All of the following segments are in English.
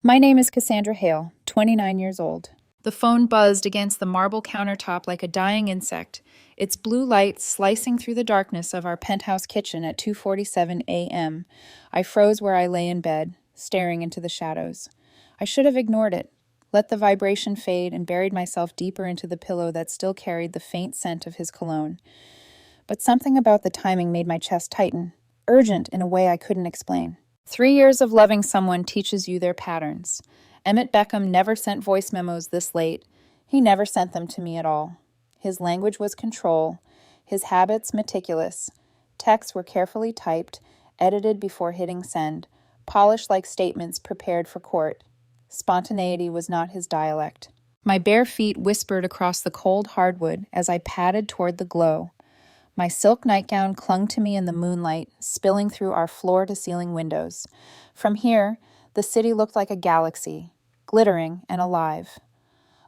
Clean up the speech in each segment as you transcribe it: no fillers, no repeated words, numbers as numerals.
My name is Cassandra Hale, 29 years old. The phone buzzed against the marble countertop like a dying insect, its blue light slicing through the darkness of our penthouse kitchen at 2:47 a.m. I froze where I lay in bed, staring into the shadows. I should have ignored it, let the vibration fade, and buried myself deeper into the pillow that still carried the faint scent of his cologne. But something about the timing made my chest tighten, urgent in a way I couldn't explain. 3 years of loving someone teaches you their patterns. Emmett Beckham never sent voice memos this late. He never sent them to me at all. His language was control, his habits meticulous. Texts were carefully typed, edited before hitting send, polished like statements prepared for court. Spontaneity was not his dialect. My bare feet whispered across the cold hardwood as I padded toward the glow. My silk nightgown clung to me in the moonlight, spilling through our floor-to-ceiling windows. From here, the city looked like a galaxy, glittering and alive.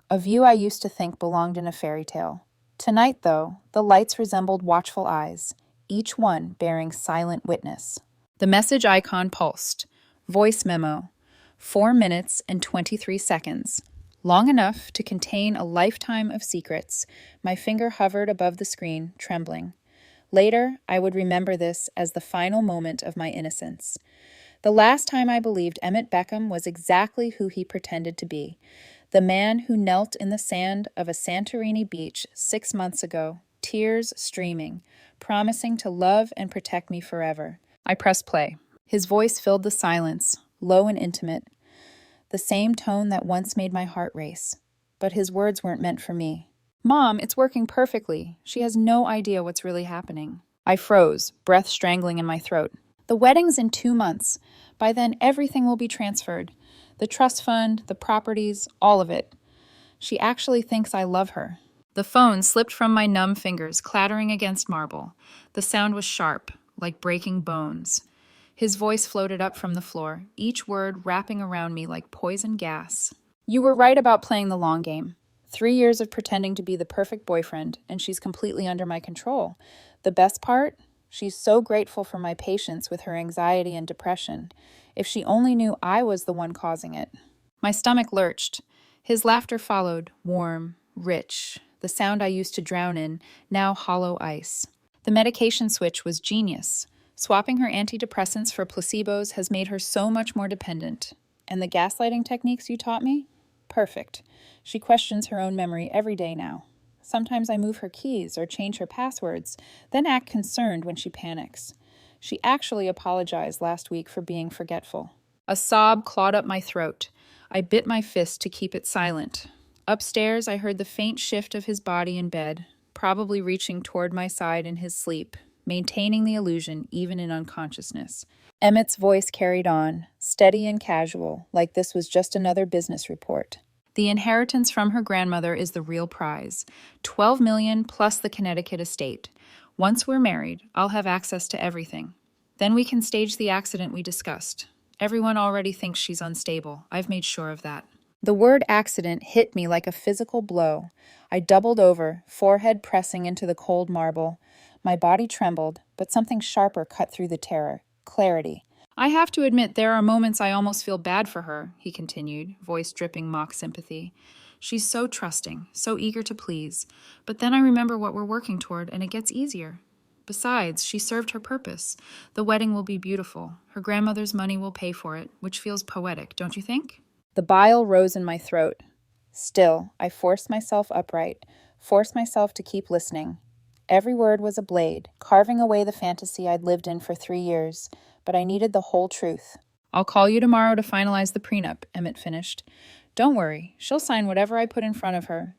A view I used to think belonged in a fairy tale. Tonight, though, the lights resembled watchful eyes, each one bearing silent witness. The message icon pulsed. Voice memo. 4 minutes and 23 seconds. Long enough to contain a lifetime of secrets. My finger hovered above the screen, trembling. Later, I would remember this as the final moment of my innocence. The last time I believed Emmett Beckham was exactly who he pretended to be. The man who knelt in the sand of a Santorini beach 6 months ago, tears streaming, promising to love and protect me forever. I pressed play. His voice filled the silence, low and intimate, the same tone that once made my heart race. But his words weren't meant for me. "Mom, it's working perfectly. She has no idea what's really happening." I froze, breath strangling in my throat. "The wedding's in 2 months. By then, everything will be transferred. The trust fund, the properties, all of it. She actually thinks I love her." The phone slipped from my numb fingers, clattering against marble. The sound was sharp, like breaking bones. His voice floated up from the floor, each word wrapping around me like poison gas. "You were right about playing the long game. 3 years of pretending to be the perfect boyfriend, and she's completely under my control. The best part? She's so grateful for my patience with her anxiety and depression. If she only knew I was the one causing it." My stomach lurched. His laughter followed, warm, rich, the sound I used to drown in, now hollow ice. The medication switch was genius. Swapping her antidepressants for placebos has made her so much more dependent. And the gaslighting techniques you taught me? Perfect. She questions her own memory every day now. Sometimes I move her keys or change her passwords, then act concerned when she panics. She actually apologized last week for being forgetful. A sob clawed up my throat. I bit my fist to keep it silent. Upstairs, I heard the faint shift of his body in bed, probably reaching toward my side in his sleep, maintaining the illusion even in unconsciousness. Emmett's voice carried on, steady and casual, like this was just another business report. "The inheritance from her grandmother is the real prize. 12 million plus the Connecticut estate. Once we're married, I'll have access to everything. Then we can stage the accident we discussed. Everyone already thinks she's unstable. I've made sure of that." The word accident hit me like a physical blow. I doubled over, forehead pressing into the cold marble. My body trembled, but something sharper cut through the terror. Clarity. "I have to admit there are moments I almost feel bad for her," he continued, voice dripping mock sympathy. "She's so trusting, so eager to please. But then I remember what we're working toward, and it gets easier. Besides, she served her purpose. The wedding will be beautiful. Her grandmother's money will pay for it, which feels poetic, don't you think?" The bile rose in my throat. Still, I forced myself upright, forced myself to keep listening. Every word was a blade, carving away the fantasy I'd lived in for 3 years, but I needed the whole truth. "I'll call you tomorrow to finalize the prenup," Emmett finished. "Don't worry, she'll sign whatever I put in front of her.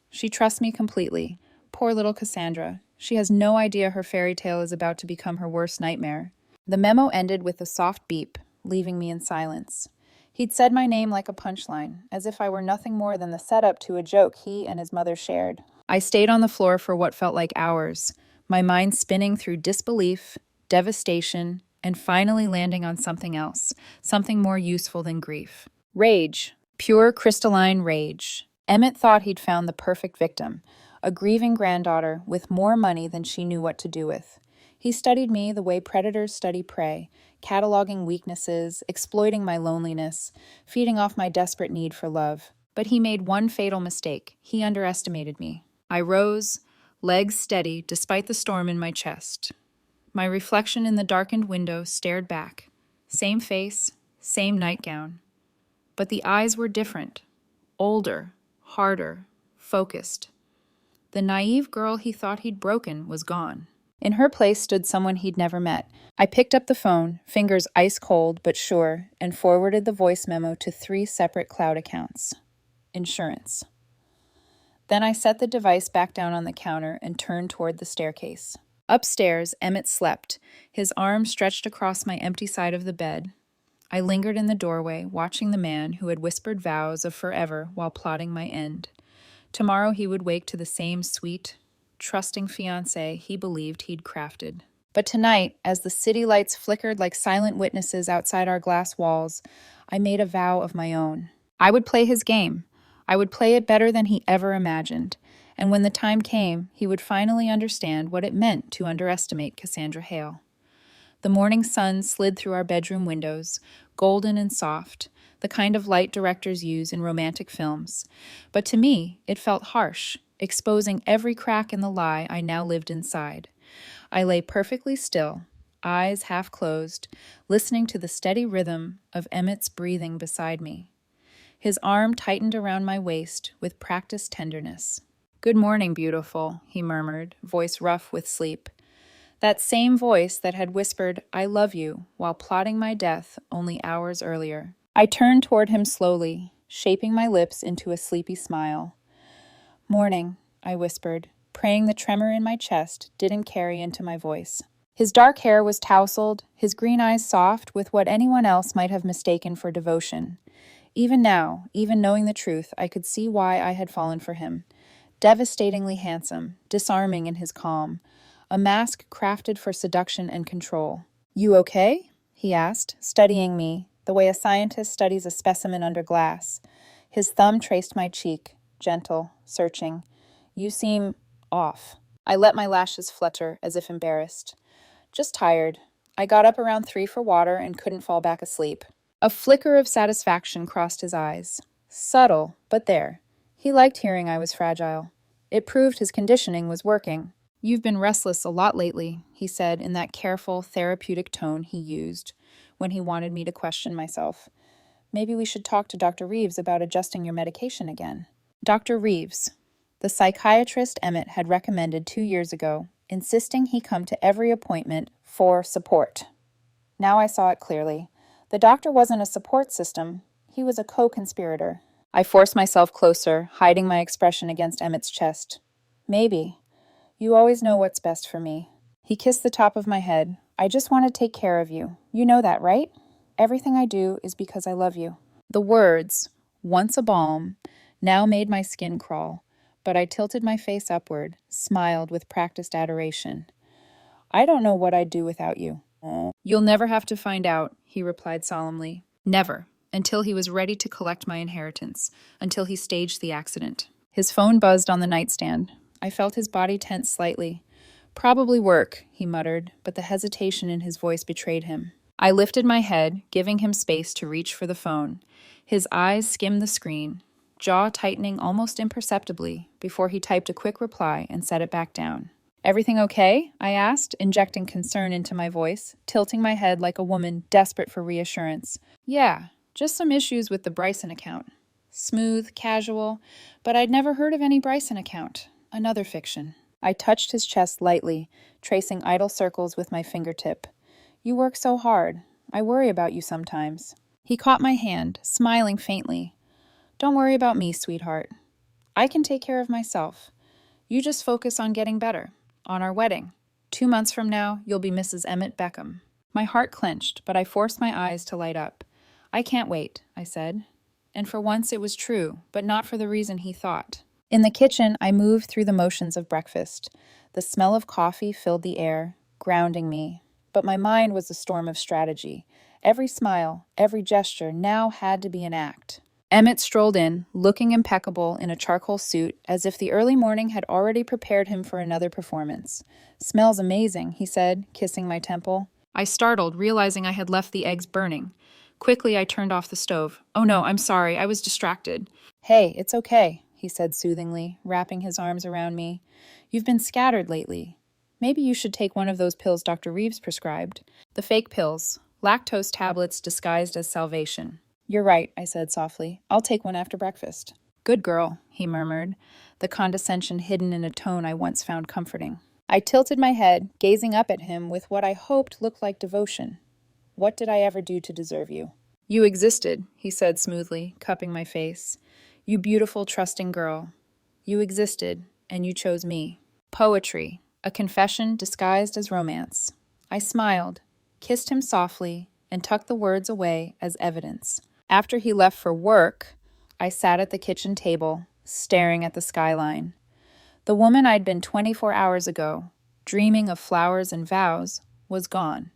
She trusts me completely. Poor little Cassandra. She has no idea her fairy tale is about to become her worst nightmare." The memo ended with a soft beep, leaving me in silence. He'd said my name like a punchline, as if I were nothing more than the setup to a joke he and his mother shared. I stayed on the floor for what felt like hours, my mind spinning through disbelief, devastation, and finally landing on something else, something more useful than grief. Rage. Pure crystalline rage. Emmett thought he'd found the perfect victim, a grieving granddaughter with more money than she knew what to do with. He studied me the way predators study prey, cataloging weaknesses, exploiting my loneliness, feeding off my desperate need for love. But he made one fatal mistake. He underestimated me. I rose, legs steady despite the storm in my chest. My reflection in the darkened window stared back. Same face, same nightgown. But the eyes were different. Older, harder, focused. The naive girl he thought he'd broken was gone. In her place stood someone he'd never met. I picked up the phone, fingers ice cold but sure, and forwarded the voice memo to 3 separate cloud accounts. Insurance. Then I set the device back down on the counter and turned toward the staircase. Upstairs, Emmett slept, his arms stretched across my empty side of the bed. I lingered in the doorway, watching the man who had whispered vows of forever while plotting my end. Tomorrow he would wake to the same sweet, trusting fiancé he believed he'd crafted. But tonight, as the city lights flickered like silent witnesses outside our glass walls, I made a vow of my own. I would play his game. I would play it better than he ever imagined. And when the time came, he would finally understand what it meant to underestimate Cassandra Hale. The morning sun slid through our bedroom windows, golden and soft, the kind of light directors use in romantic films. But to me, it felt harsh, exposing every crack in the lie I now lived inside. I lay perfectly still, eyes half closed, listening to the steady rhythm of Emmett's breathing beside me. His arm tightened around my waist with practiced tenderness. "Good morning, beautiful," he murmured, voice rough with sleep. That same voice that had whispered, "I love you," while plotting my death only hours earlier. I turned toward him slowly, shaping my lips into a sleepy smile. "Morning," I whispered, praying the tremor in my chest didn't carry into my voice. His dark hair was tousled, his green eyes soft with what anyone else might have mistaken for devotion. Even now, even knowing the truth, I could see why I had fallen for him. Devastatingly handsome, disarming in his calm, a mask crafted for seduction and control. "You okay?" he asked, studying me, the way a scientist studies a specimen under glass. His thumb traced my cheek, gentle, searching. "You seem off." I let my lashes flutter, as if embarrassed. "Just tired. I got up around 3 for water and couldn't fall back asleep." A flicker of satisfaction crossed his eyes. Subtle, but there. He liked hearing I was fragile. It proved his conditioning was working. "You've been restless a lot lately," he said in that careful, therapeutic tone he used when he wanted me to question myself. "Maybe we should talk to Dr. Reeves about adjusting your medication again." Dr. Reeves, the psychiatrist Emmett had recommended 2 years ago, insisting he come to every appointment for support. Now I saw it clearly. The doctor wasn't a support system. He was a co-conspirator. I forced myself closer, hiding my expression against Emmett's chest. "Maybe. You always know what's best for me." He kissed the top of my head. "I just want to take care of you. You know that, right? Everything I do is because I love you." The words, once a balm, now made my skin crawl, but I tilted my face upward, smiled with practiced adoration. "I don't know what I'd do without you." "You'll never have to find out," he replied solemnly. "Never, until he was ready to collect my inheritance, until he staged the accident." His phone buzzed on the nightstand. I felt his body tense slightly. "Probably work," he muttered, but the hesitation in his voice betrayed him. I lifted my head, giving him space to reach for the phone. His eyes skimmed the screen, jaw tightening almost imperceptibly, before he typed a quick reply and set it back down. "Everything okay?" I asked, injecting concern into my voice, tilting my head like a woman desperate for reassurance. "Yeah, just some issues with the Bryson account." Smooth, casual, but I'd never heard of any Bryson account. Another fiction. I touched his chest lightly, tracing idle circles with my fingertip. "You work so hard. I worry about you sometimes." He caught my hand, smiling faintly. "Don't worry about me, sweetheart. I can take care of myself. You just focus on getting better. On our wedding. 2 months from now, you'll be Mrs. Emmett Beckham." My heart clenched, but I forced my eyes to light up. "I can't wait," I said. And for once it was true, but not for the reason he thought. In the kitchen, I moved through the motions of breakfast. The smell of coffee filled the air, grounding me. But my mind was a storm of strategy. Every smile, every gesture now had to be an act. Emmett strolled in, looking impeccable in a charcoal suit, as if the early morning had already prepared him for another performance. "Smells amazing," he said, kissing my temple. I startled, realizing I had left the eggs burning. Quickly, I turned off the stove. "Oh no, I'm sorry, I was distracted." "Hey, it's okay," he said soothingly, wrapping his arms around me. "You've been scattered lately. Maybe you should take one of those pills Dr. Reeves prescribed." The fake pills. Lactose tablets disguised as salvation. "You're right," I said softly. "I'll take one after breakfast." "Good girl," he murmured, the condescension hidden in a tone I once found comforting. I tilted my head, gazing up at him with what I hoped looked like devotion. "What did I ever do to deserve you?" "You existed," he said smoothly, cupping my face. "You beautiful, trusting girl. You existed, and you chose me." Poetry, a confession disguised as romance. I smiled, kissed him softly, and tucked the words away as evidence. After he left for work, I sat at the kitchen table, staring at the skyline. The woman I'd been 24 hours ago, dreaming of flowers and vows, was gone.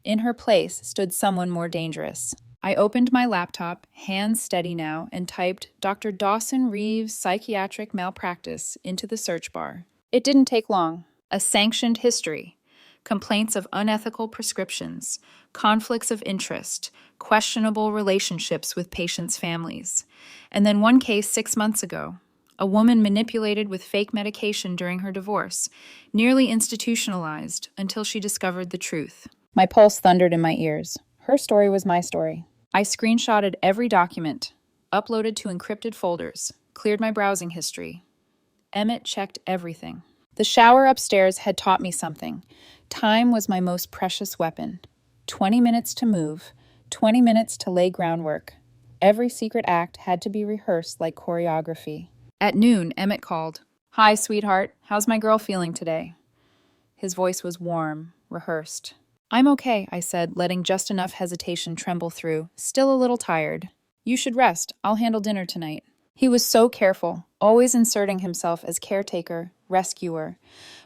In her place stood someone more dangerous. I opened my laptop, hands steady now, and typed Dr. Dawson Reeves psychiatric malpractice into the search bar. It didn't take long. A sanctioned history. Complaints of unethical prescriptions, conflicts of interest, questionable relationships with patients' families. And then one case 6 months ago. A woman manipulated with fake medication during her divorce, nearly institutionalized until she discovered the truth. My pulse thundered in my ears. Her story was my story. I screenshotted every document, uploaded to encrypted folders, cleared my browsing history. Emmett checked everything. The shower upstairs had taught me something. Time was my most precious weapon. 20 minutes to move, 20 minutes to lay groundwork. Every secret act had to be rehearsed like choreography. At noon, Emmett called. "Hi, sweetheart. How's my girl feeling today?" His voice was warm, rehearsed. "I'm okay," I said, letting just enough hesitation tremble through. "Still a little tired." "You should rest. I'll handle dinner tonight." He was so careful, always inserting himself as caretaker, rescuer.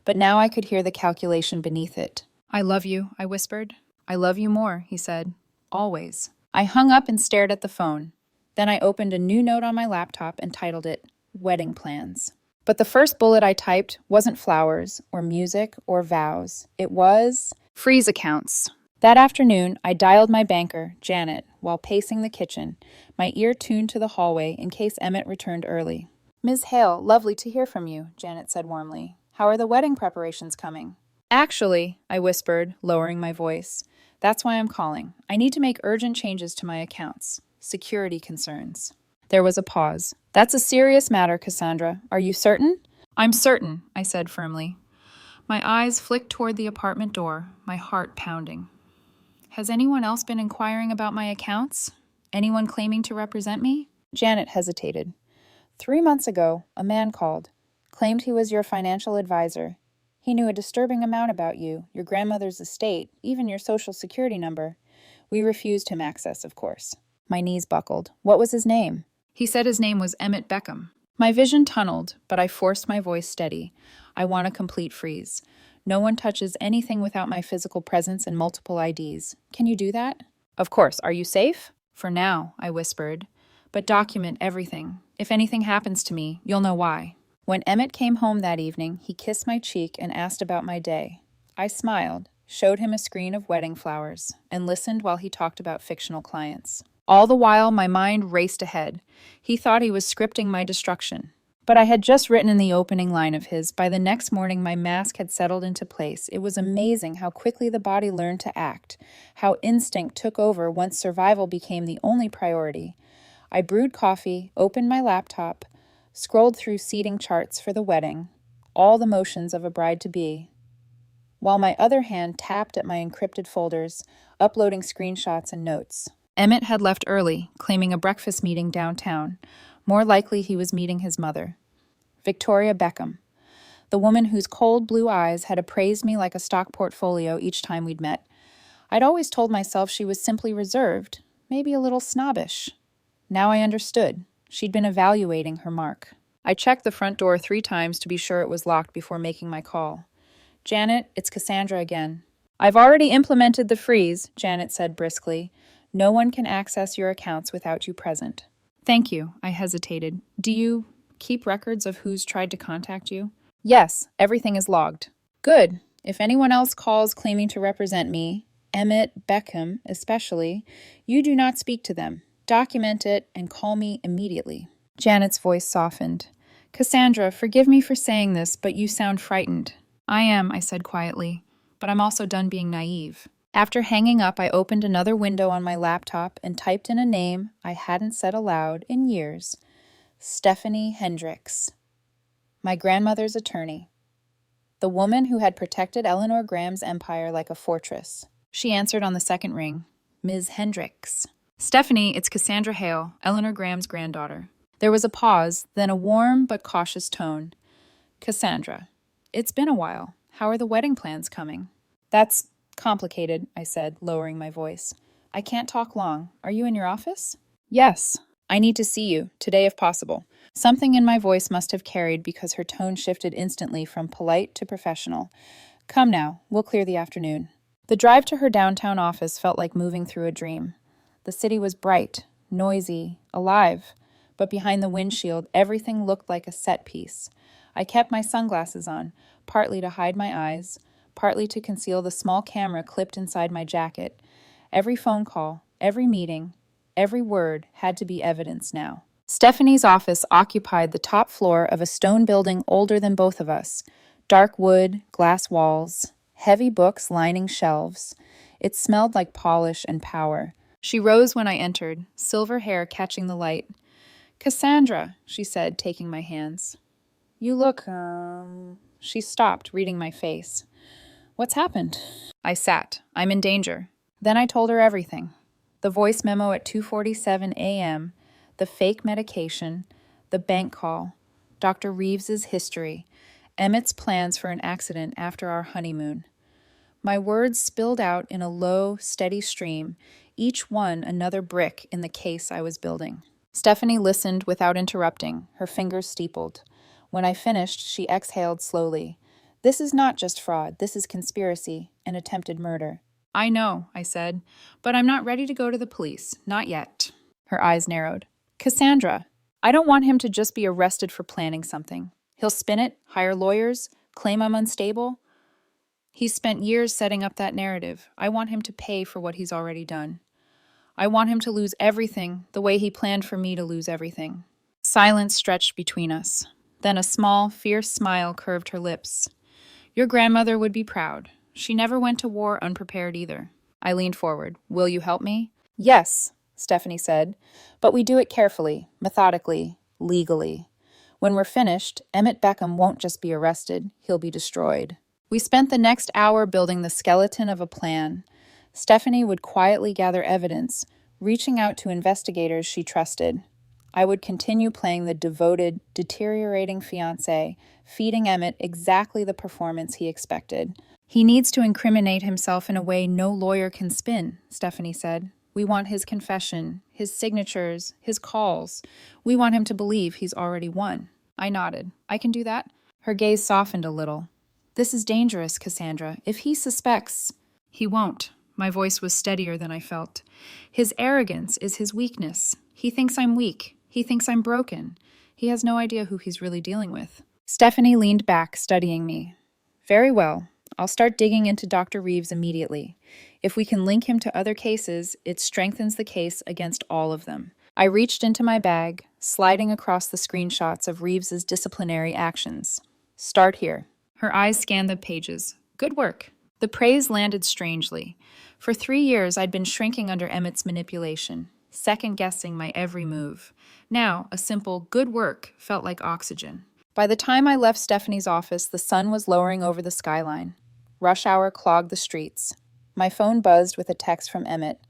But now I could hear the calculation beneath it. "I love you," I whispered. "I love you more," he said. "Always." I hung up and stared at the phone. Then I opened a new note on my laptop and titled it Wedding Plans. But the first bullet I typed wasn't flowers, or music, or vows. It was freeze accounts. That afternoon, I dialed my banker, Janet, while pacing the kitchen, my ear tuned to the hallway in case Emmett returned early. "Ms. Hale, lovely to hear from you," Janet said warmly. "How are the wedding preparations coming?" "Actually," I whispered, lowering my voice, "that's why I'm calling. I need to make urgent changes to my accounts. Security concerns." There was a pause. "That's a serious matter, Cassandra. Are you certain?" "I'm certain," I said firmly. My eyes flicked toward the apartment door, my heart pounding. "Has anyone else been inquiring about my accounts? Anyone claiming to represent me?" Janet hesitated. 3 months ago, a man called, claimed he was your financial advisor. He knew a disturbing amount about you, your grandmother's estate, even your social security number. We refused him access, of course." My knees buckled. "What was his name?" "He said his name was Emmett Beckham." My vision tunneled, but I forced my voice steady. "I want a complete freeze. No one touches anything without my physical presence and multiple IDs. Can you do that?" "Of course. Are you safe?" "For now," I whispered. "But document everything. If anything happens to me, you'll know why." When Emmett came home that evening, he kissed my cheek and asked about my day. I smiled, showed him a screen of wedding flowers, and listened while he talked about fictional clients. All the while, my mind raced ahead. He thought he was scripting my destruction. But I had just written in the opening line of his. By the next morning, my mask had settled into place. It was amazing how quickly the body learned to act, how instinct took over once survival became the only priority. I brewed coffee, opened my laptop, scrolled through seating charts for the wedding, all the motions of a bride-to-be, while my other hand tapped at my encrypted folders, uploading screenshots and notes. Emmett had left early, claiming a breakfast meeting downtown. More likely he was meeting his mother. Victoria Beckham, the woman whose cold blue eyes had appraised me like a stock portfolio each time we'd met. I'd always told myself she was simply reserved, maybe a little snobbish. Now I understood. She'd been evaluating her mark. I checked the front door 3 times to be sure it was locked before making my call. "Janet, it's Cassandra again." "I've already implemented the freeze," Janet said briskly. "No one can access your accounts without you present." Thank you, I hesitated. Do you keep records of who's tried to contact you? Yes, everything is logged. Good. If anyone else calls claiming to represent me, Emmett, Beckham especially, you do not speak to them. Document it and call me immediately. Janet's voice softened. Cassandra, forgive me for saying this, but you sound frightened. I am, I said quietly, but I'm also done being naive. After hanging up, I opened another window on my laptop and typed in a name I hadn't said aloud in years. Stephanie Hendricks. My grandmother's attorney. The woman who had protected Eleanor Graham's empire like a fortress. She answered on the second ring. Ms. Hendricks. Stephanie, it's Cassandra Hale, Eleanor Graham's granddaughter. There was a pause, then a warm but cautious tone. Cassandra, it's been a while. How are the wedding plans coming? That's complicated, I said, lowering my voice. I can't talk long. Are you in your office? Yes. I need to see you, today if possible. Something in my voice must have carried because her tone shifted instantly from polite to professional. Come now, we'll clear the afternoon. The drive to her downtown office felt like moving through a dream. The city was bright, noisy, alive, but behind the windshield, everything looked like a set piece. I kept my sunglasses on, partly to hide my eyes, partly to conceal the small camera clipped inside my jacket. Every phone call, every meeting, every word had to be evidence now. Stephanie's office occupied the top floor of a stone building older than both of us. Dark wood, glass walls, heavy books lining shelves. It smelled like polish and power. She rose when I entered, silver hair catching the light. Cassandra, she said, taking my hands. You look, She stopped, reading my face. What's happened? I sat. I'm in danger. Then I told her everything. The voice memo at 2:47 a.m., the fake medication, the bank call, Dr. Reeves's history, Emmett's plans for an accident after our honeymoon. My words spilled out in a low, steady stream, each one another brick in the case I was building. Stephanie listened without interrupting, her fingers steepled. When I finished, she exhaled slowly. This is not just fraud, this is conspiracy and attempted murder. I know, I said, but I'm not ready to go to the police, not yet. Her eyes narrowed. Cassandra, I don't want him to just be arrested for planning something. He'll spin it, hire lawyers, claim I'm unstable. He's spent years setting up that narrative. I want him to pay for what he's already done. I want him to lose everything the way he planned for me to lose everything. Silence stretched between us. Then a small, fierce smile curved her lips. Your grandmother would be proud. She never went to war unprepared either. I leaned forward. Will you help me? Yes, Stephanie said, but we do it carefully, methodically, legally. When we're finished, Emmett Beckham won't just be arrested, he'll be destroyed. We spent the next hour building the skeleton of a plan. Stephanie would quietly gather evidence, reaching out to investigators she trusted. I would continue playing the devoted, deteriorating fiancé, feeding Emmett exactly the performance he expected. He needs to incriminate himself in a way no lawyer can spin, Stephanie said. We want his confession, his signatures, his calls. We want him to believe he's already won. I nodded. I can do that? Her gaze softened a little. This is dangerous, Cassandra. If he suspects... He won't. My voice was steadier than I felt. His arrogance is his weakness. He thinks I'm weak. He thinks I'm broken. He has no idea who he's really dealing with. Stephanie leaned back, studying me. Very well. I'll start digging into Dr. Reeves immediately. If we can link him to other cases, it strengthens the case against all of them. I reached into my bag, sliding across the screenshots of Reeves's disciplinary actions. Start here. Her eyes scanned the pages. Good work. The praise landed strangely. For 3 years, I'd been shrinking under Emmett's manipulation, second-guessing my every move. Now, a simple good work felt like oxygen. By the time I left Stephanie's office, the sun was lowering over the skyline. Rush hour clogged the streets. My phone buzzed with a text from Emmett.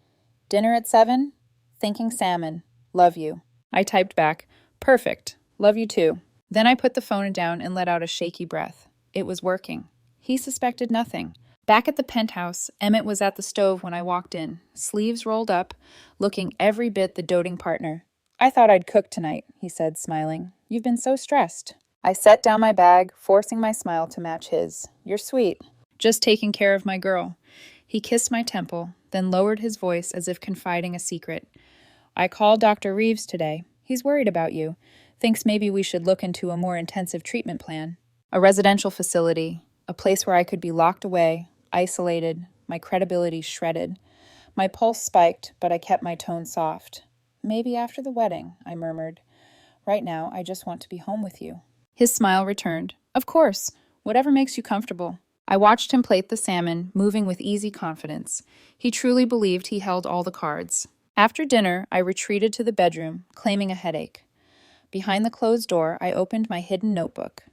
Dinner at 7? Thinking salmon. Love you. I typed back, perfect. Love you too. Then I put the phone down and let out a shaky breath. It was working. He suspected nothing. Back at the penthouse, Emmett was at the stove when I walked in, sleeves rolled up, looking every bit the doting partner. I thought I'd cook tonight, he said, smiling. You've been so stressed. I set down my bag, forcing my smile to match his. You're sweet. Just taking care of my girl. He kissed my temple, then lowered his voice as if confiding a secret. I called Dr. Reeves today. He's worried about you. Thinks maybe we should look into a more intensive treatment plan. A residential facility, a place where I could be locked away, isolated, my credibility shredded. My pulse spiked, but I kept my tone soft. Maybe after the wedding, I murmured. Right now, I just want to be home with you. His smile returned. Of course, whatever makes you comfortable. I watched him plate the salmon, moving with easy confidence. He truly believed he held all the cards. After dinner, I retreated to the bedroom, claiming a headache. Behind the closed door, I opened my hidden notebook.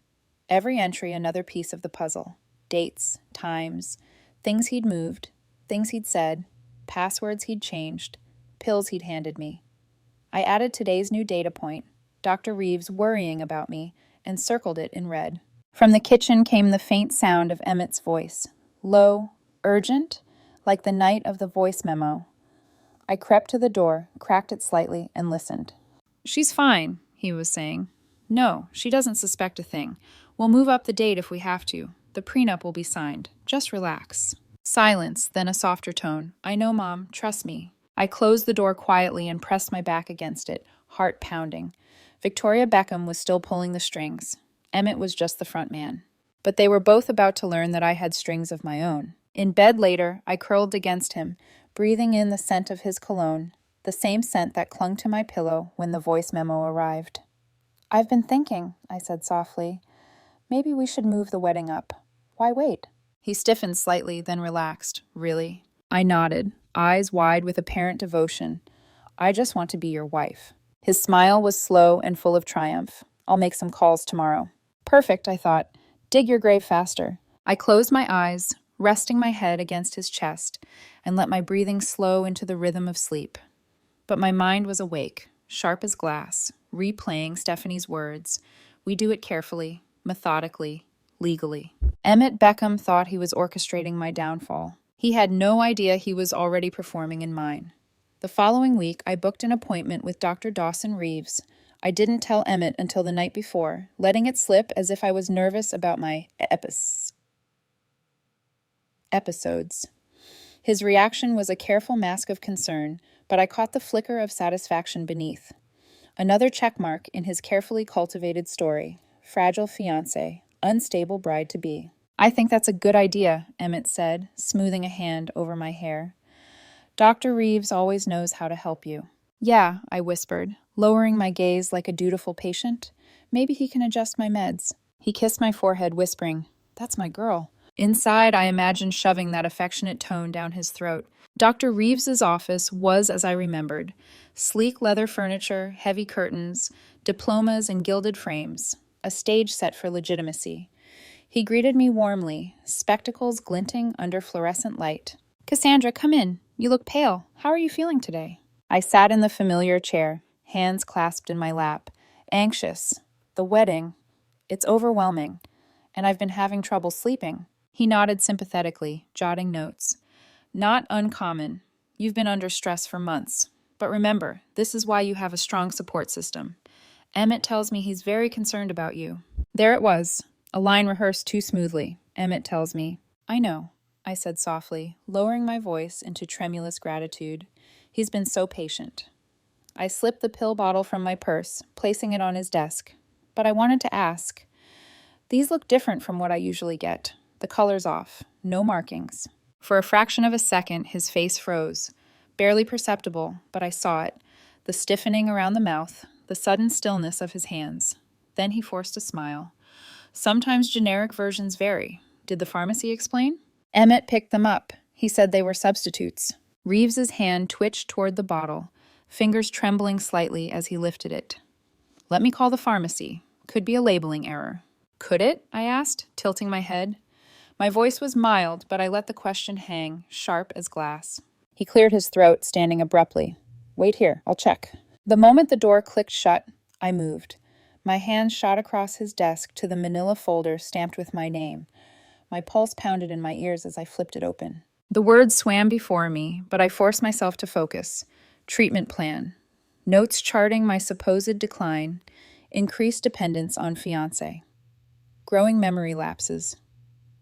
Every entry another piece of the puzzle. Dates, times, things he'd moved, things he'd said, passwords he'd changed, pills he'd handed me. I added today's new data point, Dr. Reeves worrying about me, and circled it in red. From the kitchen came the faint sound of Emmett's voice, low, urgent, like the night of the voice memo. I crept to the door, cracked it slightly, and listened. She's fine, he was saying. No, she doesn't suspect a thing. We'll move up the date if we have to. The prenup will be signed. Just relax. Silence, then a softer tone. I know, Mom. Trust me. I closed the door quietly and pressed my back against it, heart pounding. Victoria Beckham was still pulling the strings. Emmett was just the front man. But they were both about to learn that I had strings of my own. In bed later, I curled against him, breathing in the scent of his cologne, the same scent that clung to my pillow when the voice memo arrived. I've been thinking, I said softly. Maybe we should move the wedding up. Why wait? He stiffened slightly, then relaxed. Really? I nodded, eyes wide with apparent devotion. I just want to be your wife. His smile was slow and full of triumph. I'll make some calls tomorrow. Perfect, I thought. Dig your grave faster. I closed my eyes, resting my head against his chest, and let my breathing slow into the rhythm of sleep. But my mind was awake, sharp as glass, replaying Stephanie's words. We do it carefully, methodically, legally. Emmett Beckham thought he was orchestrating my downfall. He had no idea he was already performing in mine. The following week, I booked an appointment with Dr. Dawson Reeves. I didn't tell Emmett until the night before, letting it slip as if I was nervous about my episodes. His reaction was a careful mask of concern, but I caught the flicker of satisfaction beneath. Another checkmark in his carefully cultivated story. Fragile fiancé, unstable bride-to-be. I think that's a good idea, Emmett said, smoothing a hand over my hair. Dr. Reeves always knows how to help you. Yeah, I whispered, lowering my gaze like a dutiful patient. Maybe he can adjust my meds. He kissed my forehead, whispering, That's my girl. Inside, I imagined shoving that affectionate tone down his throat. Dr. Reeves's office was as I remembered. Sleek leather furniture, heavy curtains, diplomas in gilded frames. A stage set for legitimacy. He greeted me warmly, spectacles glinting under fluorescent light. Cassandra, come in. You look pale. How are you feeling today? I sat in the familiar chair, hands clasped in my lap. Anxious. The wedding. It's overwhelming. And I've been having trouble sleeping. He nodded sympathetically, jotting notes. Not uncommon. You've been under stress for months. But remember, this is why you have a strong support system. Emmett tells me he's very concerned about you. There it was, a line rehearsed too smoothly. Emmett tells me. I know, I said softly, lowering my voice into tremulous gratitude. He's been so patient. I slipped the pill bottle from my purse, placing it on his desk. But I wanted to ask. These look different from what I usually get. The color's off. No markings. For a fraction of a second, his face froze. Barely perceptible, but I saw it. The stiffening around the mouth, the sudden stillness of his hands. Then he forced a smile. Sometimes generic versions vary. Did the pharmacy explain? Emmett picked them up. He said they were substitutes. Reeves's hand twitched toward the bottle, fingers trembling slightly as he lifted it. Let me call the pharmacy. Could be a labeling error. Could it? I asked, tilting my head. My voice was mild, but I let the question hang, sharp as glass. He cleared his throat, standing abruptly. Wait here, I'll check. The moment the door clicked shut, I moved. My hand shot across his desk to the manila folder stamped with my name. My pulse pounded in my ears as I flipped it open. The words swam before me, but I forced myself to focus. Treatment plan. Notes charting my supposed decline. Increased dependence on fiancé. Growing memory lapses.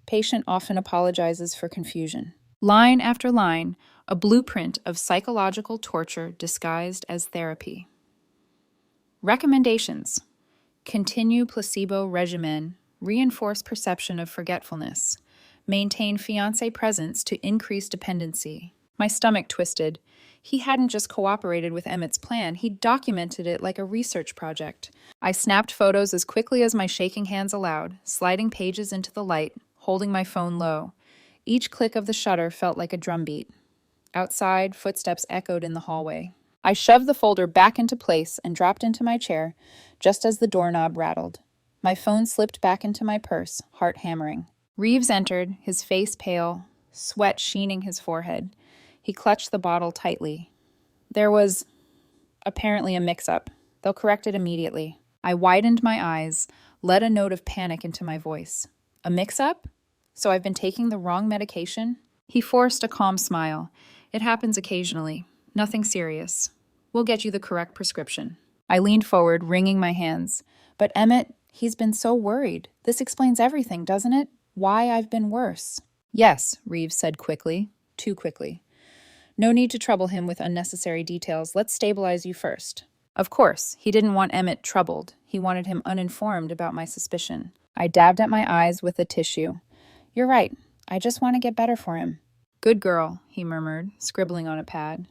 Patient often apologizes for confusion. Line after line, a blueprint of psychological torture disguised as therapy. Recommendations: continue placebo regimen, reinforce perception of forgetfulness, maintain fiancé presence to increase dependency. My stomach twisted. He hadn't just cooperated with Emmett's plan, he documented it like a research project. I snapped photos as quickly as my shaking hands allowed, sliding pages into the light, holding my phone low. Each click of the shutter felt like a drumbeat. Outside, footsteps echoed in the hallway. I shoved the folder back into place and dropped into my chair just as the doorknob rattled. My phone slipped back into my purse, heart hammering. Reeves entered, his face pale, sweat sheening his forehead. He clutched the bottle tightly. There was apparently a mix-up. They'll correct it immediately. I widened my eyes, let a note of panic into my voice. A mix-up? So I've been taking the wrong medication? He forced a calm smile. It happens occasionally. Nothing serious. We'll get you the correct prescription. I leaned forward, wringing my hands. But Emmett, he's been so worried. This explains everything, doesn't it? Why I've been worse. Yes, Reeves said quickly. Too quickly. No need to trouble him with unnecessary details. Let's stabilize you first. Of course, he didn't want Emmett troubled. He wanted him uninformed about my suspicion. I dabbed at my eyes with a tissue. You're right. I just want to get better for him. Good girl, he murmured, scribbling on a pad.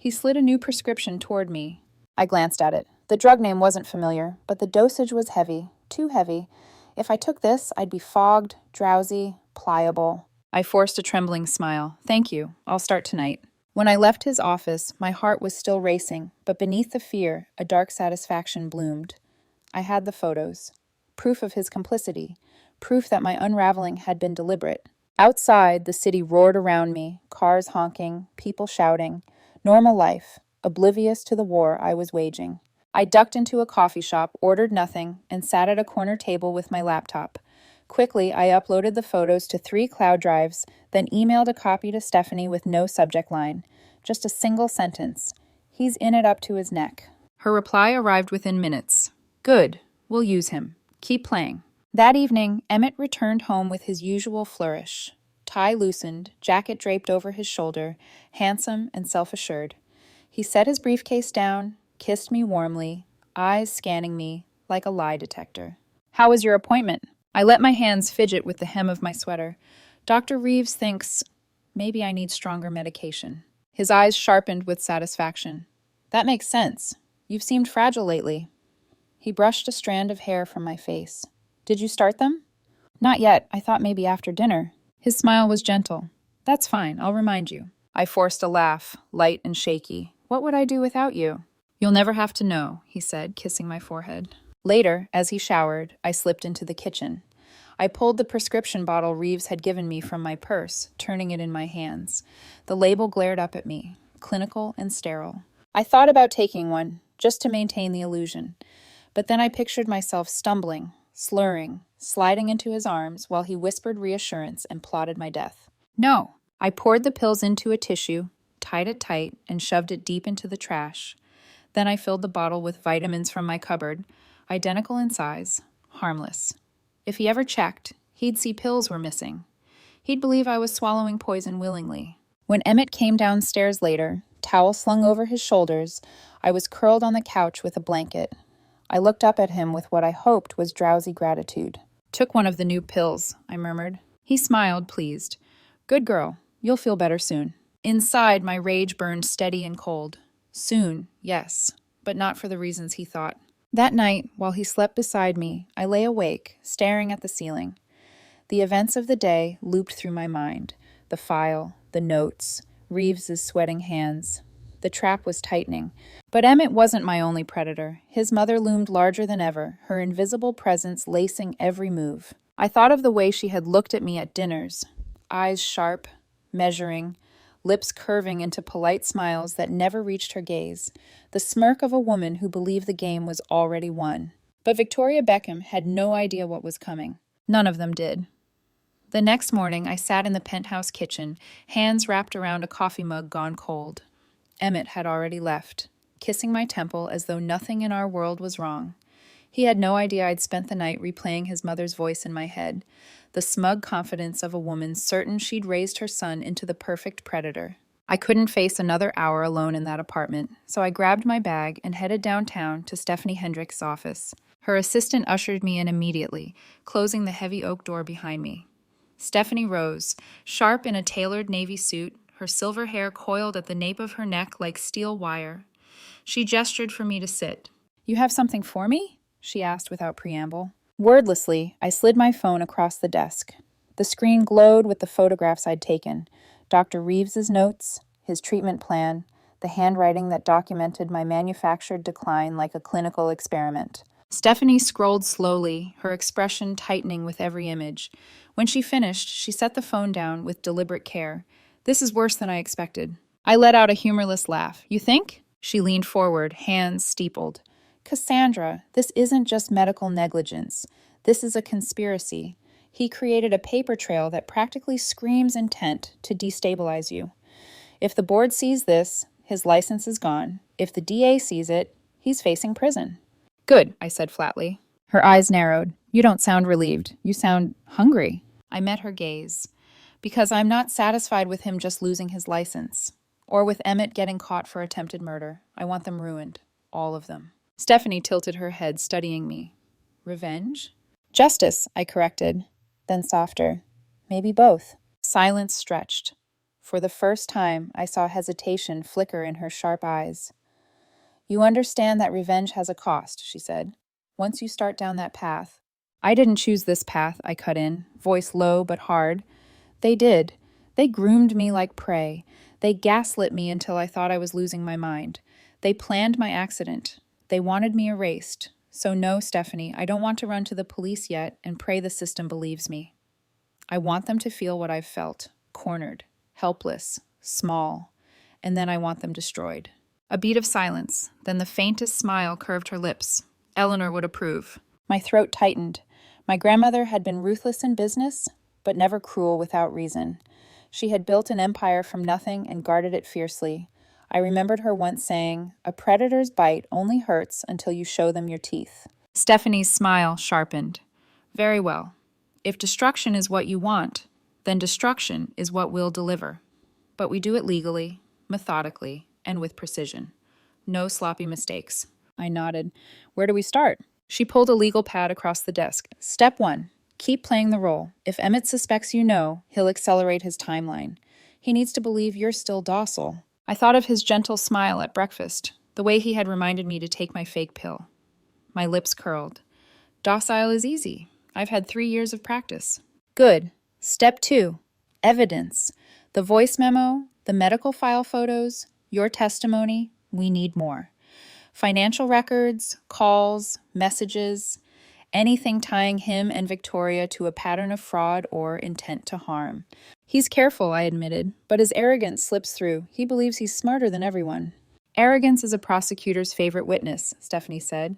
He slid a new prescription toward me. I glanced at it. The drug name wasn't familiar, but the dosage was heavy, too heavy. If I took this, I'd be fogged, drowsy, pliable. I forced a trembling smile. Thank you. I'll start tonight. When I left his office, my heart was still racing, but beneath the fear, a dark satisfaction bloomed. I had the photos. Proof of his complicity. Proof that my unraveling had been deliberate. Outside, the city roared around me, cars honking, people shouting. Normal life, oblivious to the war I was waging. I ducked into a coffee shop, ordered nothing, and sat at a corner table with my laptop. Quickly, I uploaded the photos to 3 cloud drives, then emailed a copy to Stephanie with no subject line. Just a single sentence. He's in it up to his neck. Her reply arrived within minutes. Good. We'll use him. Keep playing. That evening, Emmett returned home with his usual flourish. Tie loosened, jacket draped over his shoulder, handsome and self-assured. He set his briefcase down, kissed me warmly, eyes scanning me like a lie detector. How was your appointment? I let my hands fidget with the hem of my sweater. Dr. Reeves thinks maybe I need stronger medication. His eyes sharpened with satisfaction. That makes sense. You've seemed fragile lately. He brushed a strand of hair from my face. Did you start them? Not yet. I thought maybe after dinner. His smile was gentle. That's fine. I'll remind you. I forced a laugh, light and shaky. What would I do without you? You'll never have to know, he said, kissing my forehead. Later, as he showered, I slipped into the kitchen. I pulled the prescription bottle Reeves had given me from my purse, turning it in my hands. The label glared up at me, clinical and sterile. I thought about taking one, just to maintain the illusion. But then I pictured myself stumbling, slurring, sliding into his arms while he whispered reassurance and plotted my death. No. I poured the pills into a tissue, tied it tight, and shoved it deep into the trash. Then I filled the bottle with vitamins from my cupboard, identical in size, harmless. If he ever checked, he'd see pills were missing. He'd believe I was swallowing poison willingly. When Emmett came downstairs later, towel slung over his shoulders, I was curled on the couch with a blanket. I looked up at him with what I hoped was drowsy gratitude. Took one of the new pills, I murmured. He smiled, pleased. Good girl. You'll feel better soon. Inside, my rage burned steady and cold. Soon, yes, but not for the reasons he thought. That night, while he slept beside me, I lay awake, staring at the ceiling. The events of the day looped through my mind. The file, the notes, Reeves's sweating hands. The trap was tightening. But Emmett wasn't my only predator. His mother loomed larger than ever, her invisible presence lacing every move. I thought of the way she had looked at me at dinners, eyes sharp, measuring, lips curving into polite smiles that never reached her gaze, the smirk of a woman who believed the game was already won. But Victoria Beckham had no idea what was coming. None of them did. The next morning, I sat in the penthouse kitchen, hands wrapped around a coffee mug gone cold. Emmett had already left, kissing my temple as though nothing in our world was wrong. He had no idea I'd spent the night replaying his mother's voice in my head, the smug confidence of a woman certain she'd raised her son into the perfect predator. I couldn't face another hour alone in that apartment, so I grabbed my bag and headed downtown to Stephanie Hendrick's office. Her assistant ushered me in immediately, closing the heavy oak door behind me. Stephanie rose, sharp in a tailored navy suit, her silver hair coiled at the nape of her neck like steel wire. She gestured for me to sit. "You have something for me?" she asked without preamble. Wordlessly, I slid my phone across the desk. The screen glowed with the photographs I'd taken. Dr. Reeves's notes, his treatment plan, the handwriting that documented my manufactured decline like a clinical experiment. Stephanie scrolled slowly, her expression tightening with every image. When she finished, she set the phone down with deliberate care. "This is worse than I expected." I let out a humorless laugh. "You think?" She leaned forward, hands steepled. "Cassandra, this isn't just medical negligence. This is a conspiracy. He created a paper trail that practically screams intent to destabilize you. If the board sees this, his license is gone. If the DA sees it, he's facing prison." "Good," I said flatly. Her eyes narrowed. "You don't sound relieved. You sound hungry." I met her gaze. "Because I'm not satisfied with him just losing his license. Or with Emmett getting caught for attempted murder. I want them ruined. All of them." Stephanie tilted her head, studying me. "Revenge?" "Justice," I corrected. Then softer. "Maybe both." Silence stretched. For the first time, I saw hesitation flicker in her sharp eyes. "You understand that revenge has a cost," she said. "Once you start down that path—" "I didn't choose this path," I cut in, voice low but hard. "They did. They groomed me like prey. They gaslit me until I thought I was losing my mind. They planned my accident. They wanted me erased. So no, Stephanie, I don't want to run to the police yet and pray the system believes me. I want them to feel what I've felt, cornered, helpless, small, and then I want them destroyed." A beat of silence, then the faintest smile curved her lips. Eleanor would approve. My throat tightened. My grandmother had been ruthless in business, but never cruel without reason. She had built an empire from nothing and guarded it fiercely. I remembered her once saying, "A predator's bite only hurts until you show them your teeth." Stephanie's smile sharpened. "Very well. If destruction is what you want, then destruction is what we'll deliver. But we do it legally, methodically, and with precision. No sloppy mistakes." I nodded. "Where do we start?" She pulled a legal pad across the desk. "Step 1. Keep playing the role. If Emmett suspects you know, he'll accelerate his timeline. He needs to believe you're still docile." I thought of his gentle smile at breakfast, the way he had reminded me to take my fake pill. My lips curled. "Docile is easy. I've had 3 years of practice." "Good. Step 2. Evidence. The voice memo, the medical file photos, your testimony. We need more. Financial records, calls, messages, anything tying him and Victoria to a pattern of fraud or intent to harm." "He's careful," I admitted, "but his arrogance slips through. He believes he's smarter than everyone." "Arrogance is a prosecutor's favorite witness," Stephanie said.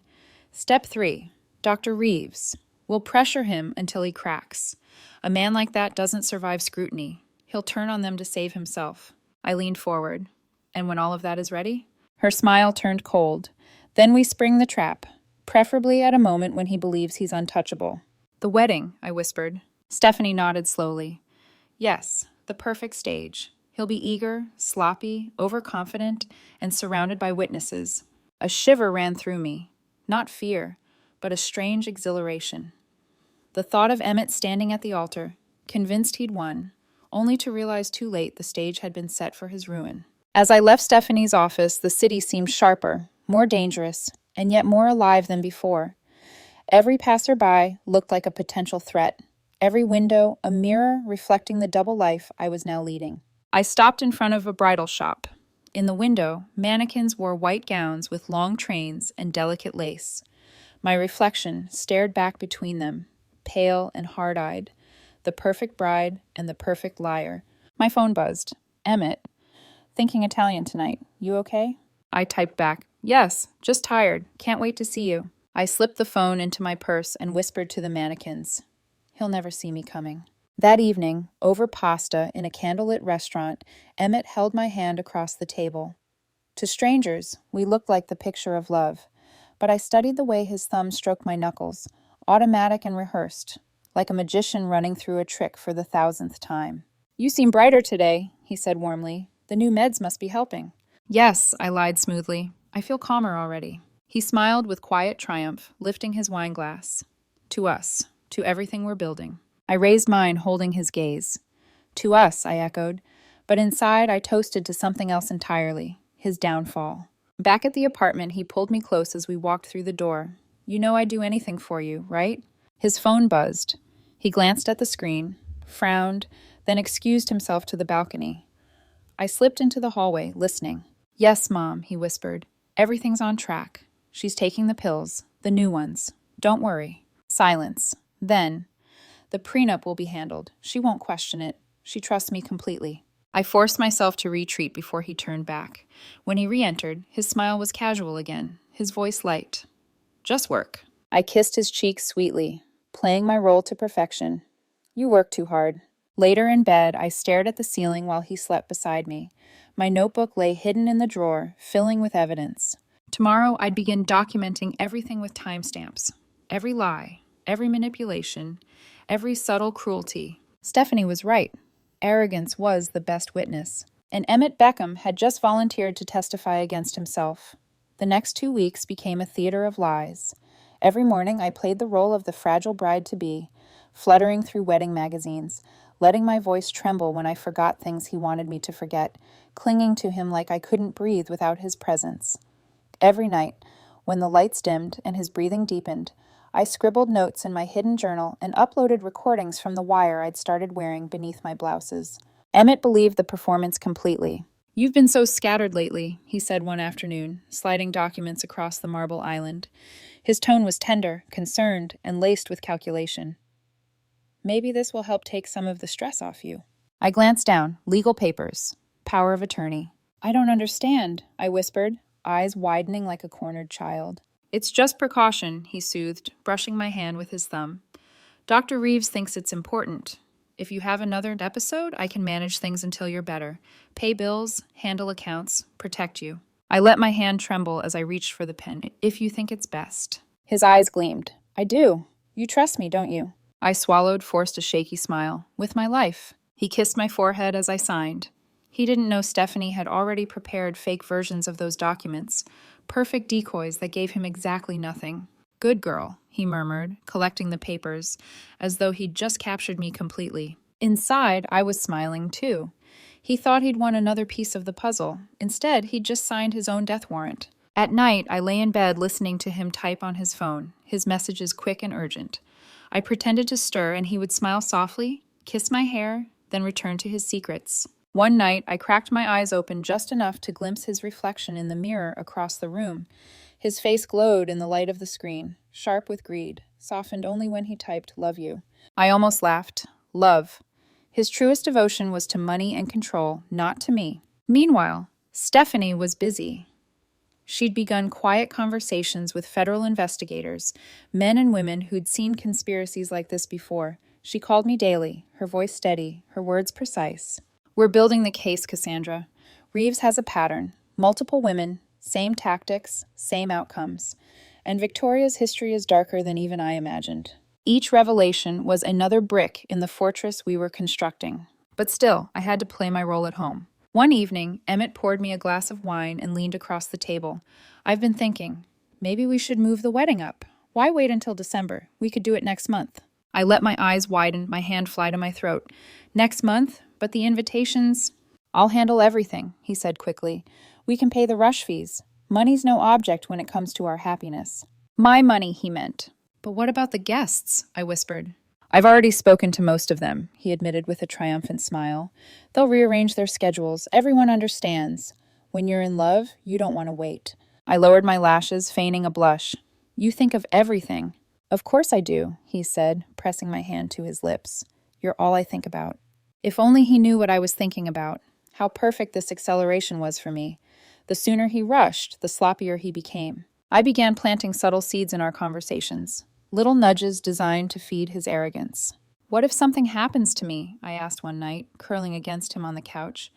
"Step 3. Dr. Reeves. We'll pressure him until he cracks. A man like that doesn't survive scrutiny. He'll turn on them to save himself." I leaned forward. "And when all of that is ready?" Her smile turned cold. "Then we spring the trap, preferably at a moment when he believes he's untouchable." "The wedding," I whispered. Stephanie nodded slowly. "Yes, the perfect stage. He'll be eager, sloppy, overconfident, and surrounded by witnesses." A shiver ran through me. Not fear, but a strange exhilaration. The thought of Emmett standing at the altar, convinced he'd won, only to realize too late the stage had been set for his ruin. As I left Stephanie's office, the city seemed sharper, more dangerous, and yet more alive than before. Every passerby looked like a potential threat. Every window a mirror reflecting the double life I was now leading. I stopped in front of a bridal shop. In the window, mannequins wore white gowns with long trains and delicate lace. My reflection stared back between them, pale and hard-eyed, the perfect bride and the perfect liar. My phone buzzed. "Emmett. Thinking Italian tonight. You okay?" I typed back, "Yes, just tired. Can't wait to see you." I slipped the phone into my purse and whispered to the mannequins, "He'll never see me coming." That evening, over pasta in a candlelit restaurant, Emmett held my hand across the table. To strangers, we looked like the picture of love, but I studied the way his thumb stroked my knuckles, automatic and rehearsed, like a magician running through a trick for the 1,000th time. "You seem brighter today," he said warmly. The new meds must be helping. Yes, I lied smoothly. I feel calmer already. He smiled with quiet triumph, lifting his wine glass. To us, to everything we're building. I raised mine, holding his gaze. To us, I echoed. But inside, I toasted to something else entirely, his downfall. Back at the apartment, he pulled me close as we walked through the door. You know I'd do anything for you, right? His phone buzzed. He glanced at the screen, frowned, then excused himself to the balcony. I slipped into the hallway, listening. Yes, Mom, he whispered. Everything's on track. She's taking the pills, the new ones. Don't worry. Silence. Then, the prenup will be handled. She won't question it. She trusts me completely. I forced myself to retreat before he turned back. When he re-entered, his smile was casual again, his voice light. Just work. I kissed his cheek sweetly, playing my role to perfection. You work too hard. Later in bed, I stared at the ceiling while he slept beside me. My notebook lay hidden in the drawer, filling with evidence. Tomorrow, I'd begin documenting everything with timestamps. Every lie, every manipulation, every subtle cruelty. Stephanie was right. Arrogance was the best witness. And Emmett Beckham had just volunteered to testify against himself. The next 2 weeks became a theater of lies. Every morning, I played the role of the fragile bride-to-be, fluttering through wedding magazines, letting my voice tremble when I forgot things he wanted me to forget, clinging to him like I couldn't breathe without his presence. Every night, when the lights dimmed and his breathing deepened, I scribbled notes in my hidden journal and uploaded recordings from the wire I'd started wearing beneath my blouses. Emmett believed the performance completely. You've been so scattered lately, he said one afternoon, sliding documents across the marble island. His tone was tender, concerned, and laced with calculation. Maybe this will help take some of the stress off you. I glanced down. Legal papers. Power of attorney. I don't understand, I whispered, eyes widening like a cornered child. It's just precaution, he soothed, brushing my hand with his thumb. Dr. Reeves thinks it's important. If you have another episode, I can manage things until you're better. Pay bills, handle accounts, protect you. I let my hand tremble as I reached for the pen. If you think it's best. His eyes gleamed. I do. You trust me, don't you? I swallowed, forced a shaky smile. With my life. He kissed my forehead as I signed. He didn't know Stephanie had already prepared fake versions of those documents, perfect decoys that gave him exactly nothing. Good girl, he murmured, collecting the papers, as though he'd just captured me completely. Inside, I was smiling too. He thought he'd won another piece of the puzzle. Instead, he'd just signed his own death warrant. At night, I lay in bed listening to him type on his phone, his messages quick and urgent. I pretended to stir, and he would smile softly, kiss my hair, then return to his secrets. One night, I cracked my eyes open just enough to glimpse his reflection in the mirror across the room. His face glowed in the light of the screen, sharp with greed, softened only when he typed, "Love you." I almost laughed. Love. His truest devotion was to money and control, not to me. Meanwhile, Stephanie was busy. She'd begun quiet conversations with federal investigators, men and women who'd seen conspiracies like this before. She called me daily, her voice steady, her words precise. We're building the case, Cassandra. Reeves has a pattern. Multiple women, same tactics, same outcomes. And Victoria's history is darker than even I imagined. Each revelation was another brick in the fortress we were constructing. But still, I had to play my role at home. One evening, Emmett poured me a glass of wine and leaned across the table. I've been thinking, maybe we should move the wedding up. Why wait until December? We could do it next month. I let my eyes widen, my hand fly to my throat. Next month? But the invitations... I'll handle everything, he said quickly. We can pay the rush fees. Money's no object when it comes to our happiness. My money, he meant. But what about the guests? I whispered. I've already spoken to most of them, he admitted with a triumphant smile. They'll rearrange their schedules. Everyone understands. When you're in love, you don't want to wait. I lowered my lashes, feigning a blush. You think of everything. Of course I do, he said, pressing my hand to his lips. You're all I think about. If only he knew what I was thinking about. How perfect this acceleration was for me. The sooner he rushed, the sloppier he became. I began planting subtle seeds in our conversations. Little nudges designed to feed his arrogance. What if something happens to me? I asked one night, curling against him on the couch.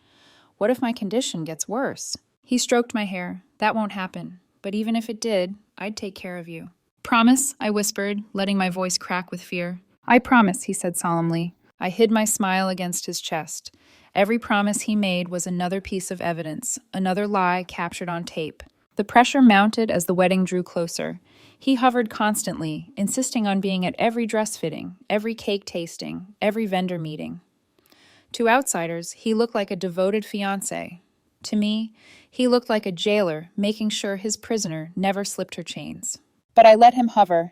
What if my condition gets worse? He stroked my hair. That won't happen. But even if it did, I'd take care of you. Promise, I whispered, letting my voice crack with fear. I promise, he said solemnly. I hid my smile against his chest. Every promise he made was another piece of evidence, another lie captured on tape. The pressure mounted as the wedding drew closer. He hovered constantly, insisting on being at every dress fitting, every cake tasting, every vendor meeting. To outsiders, he looked like a devoted fiancé. To me, he looked like a jailer making sure his prisoner never slipped her chains. But I let him hover.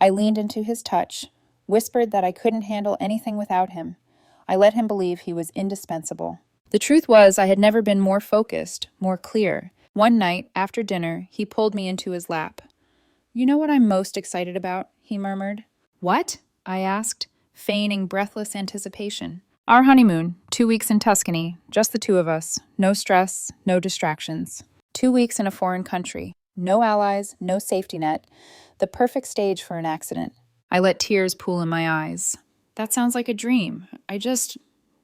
I leaned into his touch, whispered that I couldn't handle anything without him. I let him believe he was indispensable. The truth was, I had never been more focused, more clear. One night, after dinner, he pulled me into his lap. "You know what I'm most excited about?" he murmured. "What?" I asked, feigning breathless anticipation. "Our honeymoon, 2 weeks in Tuscany, just the two of us. No stress, no distractions. 2 weeks in a foreign country. No allies, no safety net. The perfect stage for an accident." I let tears pool in my eyes. "That sounds like a dream.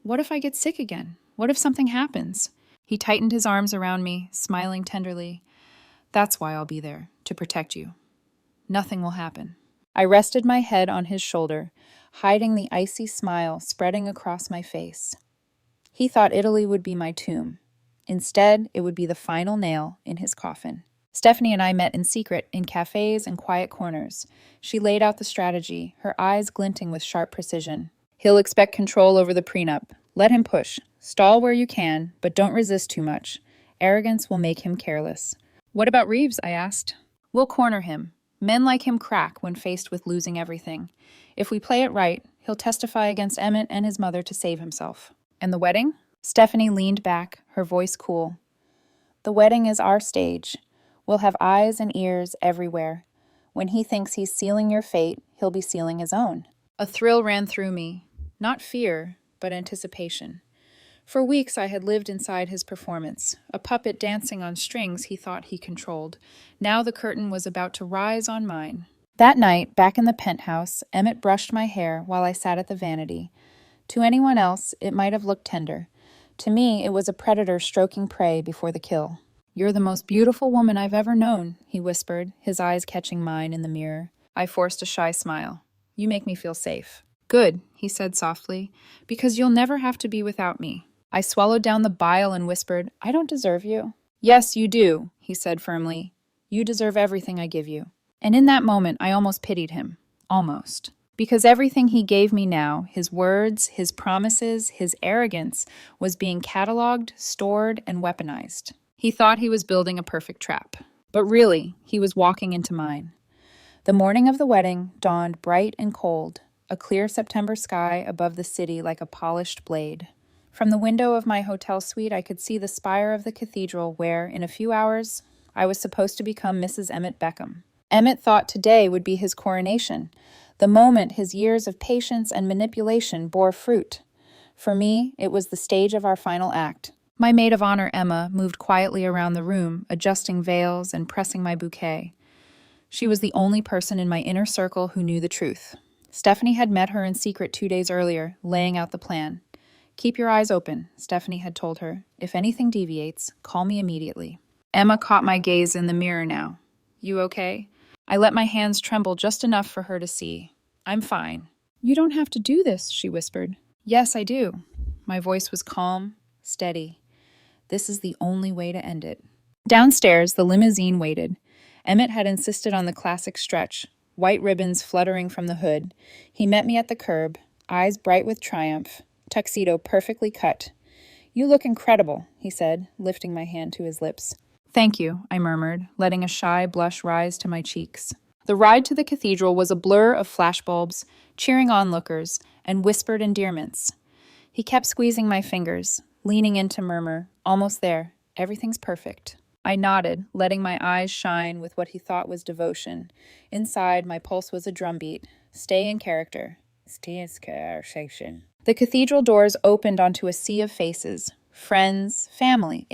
What if I get sick again? What if something happens?" He tightened his arms around me, smiling tenderly. "That's why I'll be there, to protect you. Nothing will happen." I rested my head on his shoulder, hiding the icy smile spreading across my face. He thought Italy would be my tomb. Instead, it would be the final nail in his coffin. Stephanie and I met in secret in cafes and quiet corners. She laid out the strategy, her eyes glinting with sharp precision. "He'll expect control over the prenup. Let him push. Stall where you can, but don't resist too much. Arrogance will make him careless." "What about Reeves?" I asked. "We'll corner him. Men like him crack when faced with losing everything. If we play it right, he'll testify against Emmett and his mother to save himself." "And the wedding?" Stephanie leaned back, her voice cool. "The wedding is our stage. We'll have eyes and ears everywhere. When he thinks he's sealing your fate, he'll be sealing his own." A thrill ran through me. Not fear, but anticipation. For weeks I had lived inside his performance, a puppet dancing on strings he thought he controlled. Now the curtain was about to rise on mine. That night, back in the penthouse, Emmett brushed my hair while I sat at the vanity. To anyone else, it might have looked tender. To me, it was a predator stroking prey before the kill. "You're the most beautiful woman I've ever known," he whispered, his eyes catching mine in the mirror. I forced a shy smile. "You make me feel safe." "Good," he said softly, "because you'll never have to be without me." I swallowed down the bile and whispered, "I don't deserve you." "Yes, you do," he said firmly. "You deserve everything I give you." And in that moment, I almost pitied him. Almost. Because everything he gave me now, his words, his promises, his arrogance, was being cataloged, stored, and weaponized. He thought he was building a perfect trap. But really, he was walking into mine. The morning of the wedding dawned bright and cold, a clear September sky above the city like a polished blade. From the window of my hotel suite, I could see the spire of the cathedral where, in a few hours, I was supposed to become Mrs. Emmett Beckham. Emmett thought today would be his coronation, the moment his years of patience and manipulation bore fruit. For me, it was the stage of our final act. My maid of honor, Emma, moved quietly around the room, adjusting veils and pressing my bouquet. She was the only person in my inner circle who knew the truth. Stephanie had met her in secret 2 days earlier, laying out the plan. "Keep your eyes open," Stephanie had told her. "If anything deviates, call me immediately." Emma caught my gaze in the mirror now. "You okay?" I let my hands tremble just enough for her to see. "I'm fine." "You don't have to do this," she whispered. "Yes, I do." My voice was calm, steady. This is the only way to end it. Downstairs, the limousine waited. Emmett had insisted on the classic stretch, white ribbons fluttering from the hood. He met me at the curb, eyes bright with triumph, tuxedo perfectly cut. "You look incredible," he said, lifting my hand to his lips. "Thank you," I murmured, letting a shy blush rise to my cheeks. The ride to the cathedral was a blur of flashbulbs, cheering onlookers, and whispered endearments. He kept squeezing my fingers, leaning in to murmur, "Almost there. Everything's perfect." I nodded, letting my eyes shine with what he thought was devotion. Inside, my pulse was a drumbeat. Stay in character. Stay in character. The cathedral doors opened onto a sea of faces. Friends, family,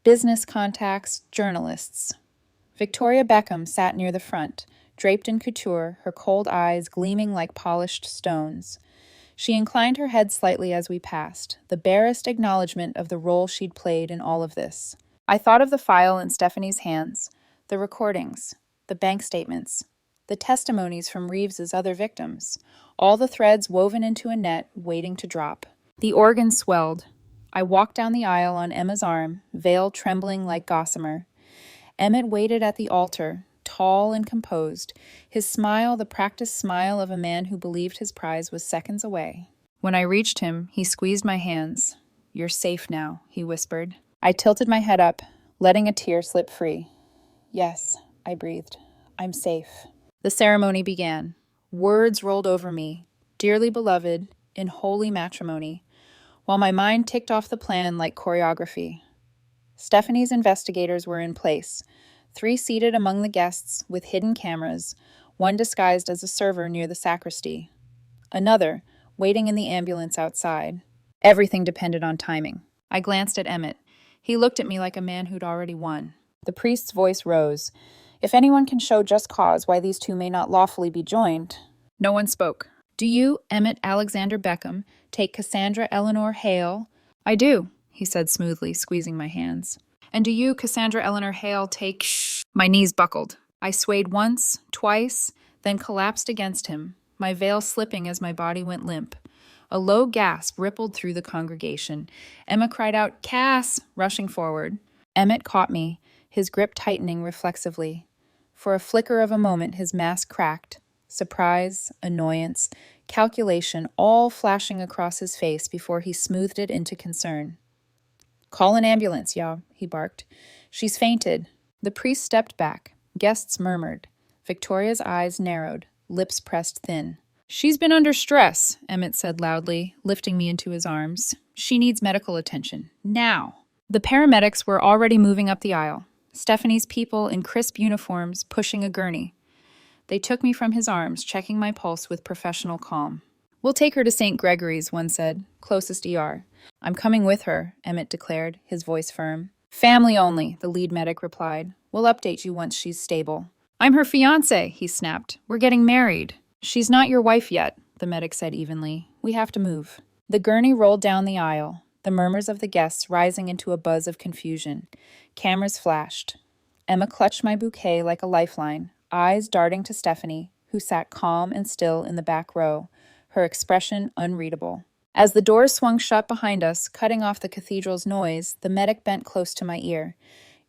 business contacts, journalists. Victoria Beckham sat near the front, draped in couture, her cold eyes gleaming like polished stones. She inclined her head slightly as we passed, the barest acknowledgement of the role she'd played in all of this. I thought of the file in Stephanie's hands, the recordings, the bank statements, the testimonies from Reeves's other victims, all the threads woven into a net waiting to drop. The organ swelled. I walked down the aisle on Emma's arm, veil trembling like gossamer. Emmett waited at the altar, tall and composed, his smile the practiced smile of a man who believed his prize was seconds away. When I reached him, he squeezed my hands. "You're safe now," he whispered. I tilted my head up, letting a tear slip free. "Yes," I breathed. "I'm safe." The ceremony began. Words rolled over me, dearly beloved, in holy matrimony, while my mind ticked off the plan like choreography. Stephanie's investigators were in place, 3 seated among the guests with hidden cameras, one disguised as a server near the sacristy, another waiting in the ambulance outside. Everything depended on timing. I glanced at Emmett. He looked at me like a man who'd already won. The priest's voice rose. "If anyone can show just cause why these 2 may not lawfully be joined." No one spoke. "Do you, Emmett Alexander Beckham, take Cassandra Eleanor Hale?" "I do," he said smoothly, squeezing my hands. "And do you, Cassandra Eleanor Hale, take—" Shh! My knees buckled. I swayed once, twice, then collapsed against him, my veil slipping as my body went limp. A low gasp rippled through the congregation. Emma cried out, "Cass!" rushing forward. Emmett caught me, his grip tightening reflexively. For a flicker of a moment, his mask cracked. Surprise, annoyance, calculation, all flashing across his face before he smoothed it into concern. "Call an ambulance, y'all," he barked. "She's fainted." The priest stepped back. Guests murmured. Victoria's eyes narrowed, lips pressed thin. "She's been under stress," Emmett said loudly, lifting me into his arms. "She needs medical attention. Now!" The paramedics were already moving up the aisle, Stephanie's people in crisp uniforms pushing a gurney. They took me from his arms, checking my pulse with professional calm. "We'll take her to St. Gregory's," one said, "closest ER." "I'm coming with her," Emmett declared, his voice firm. "Family only," the lead medic replied. "We'll update you once she's stable." "I'm her fiancé," he snapped. "We're getting married." "She's not your wife yet," the medic said evenly. "We have to move." The gurney rolled down the aisle, the murmurs of the guests rising into a buzz of confusion. Cameras flashed. Emma clutched my bouquet like a lifeline, eyes darting to Stephanie, who sat calm and still in the back row, her expression unreadable. As the doors swung shut behind us, cutting off the cathedral's noise, the medic bent close to my ear.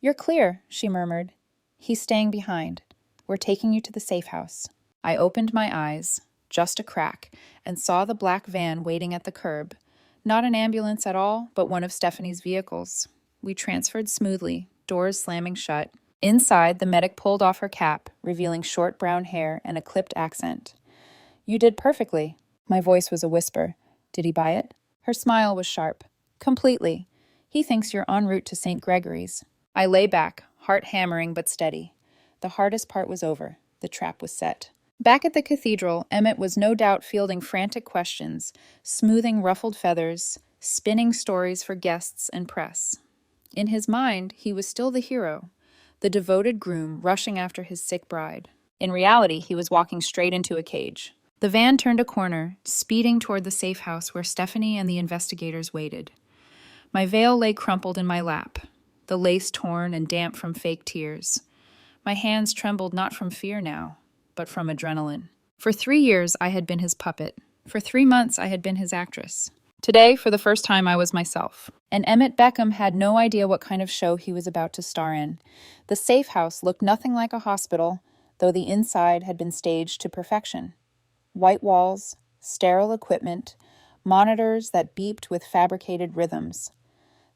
"You're clear," she murmured. "He's staying behind. We're taking you to the safe house." I opened my eyes, just a crack, and saw the black van waiting at the curb. Not an ambulance at all, but one of Stephanie's vehicles. We transferred smoothly, doors slamming shut. Inside, the medic pulled off her cap, revealing short brown hair and a clipped accent. "You did perfectly." My voice was a whisper. "Did he buy it?" Her smile was sharp. "Completely. He thinks you're en route to St. Gregory's." I lay back, heart hammering but steady. The hardest part was over. The trap was set. Back at the cathedral, Emmett was no doubt fielding frantic questions, smoothing ruffled feathers, spinning stories for guests and press. In his mind, he was still the hero, the devoted groom rushing after his sick bride. In reality, he was walking straight into a cage. The van turned a corner, speeding toward the safe house where Stephanie and the investigators waited. My veil lay crumpled in my lap, the lace torn and damp from fake tears. My hands trembled not from fear now, but from adrenaline. For 3 years, I had been his puppet. For 3 months, I had been his actress. Today, for the first time, I was myself. And Emmett Beckham had no idea what kind of show he was about to star in. The safe house looked nothing like a hospital, though the inside had been staged to perfection. White walls, sterile equipment, monitors that beeped with fabricated rhythms.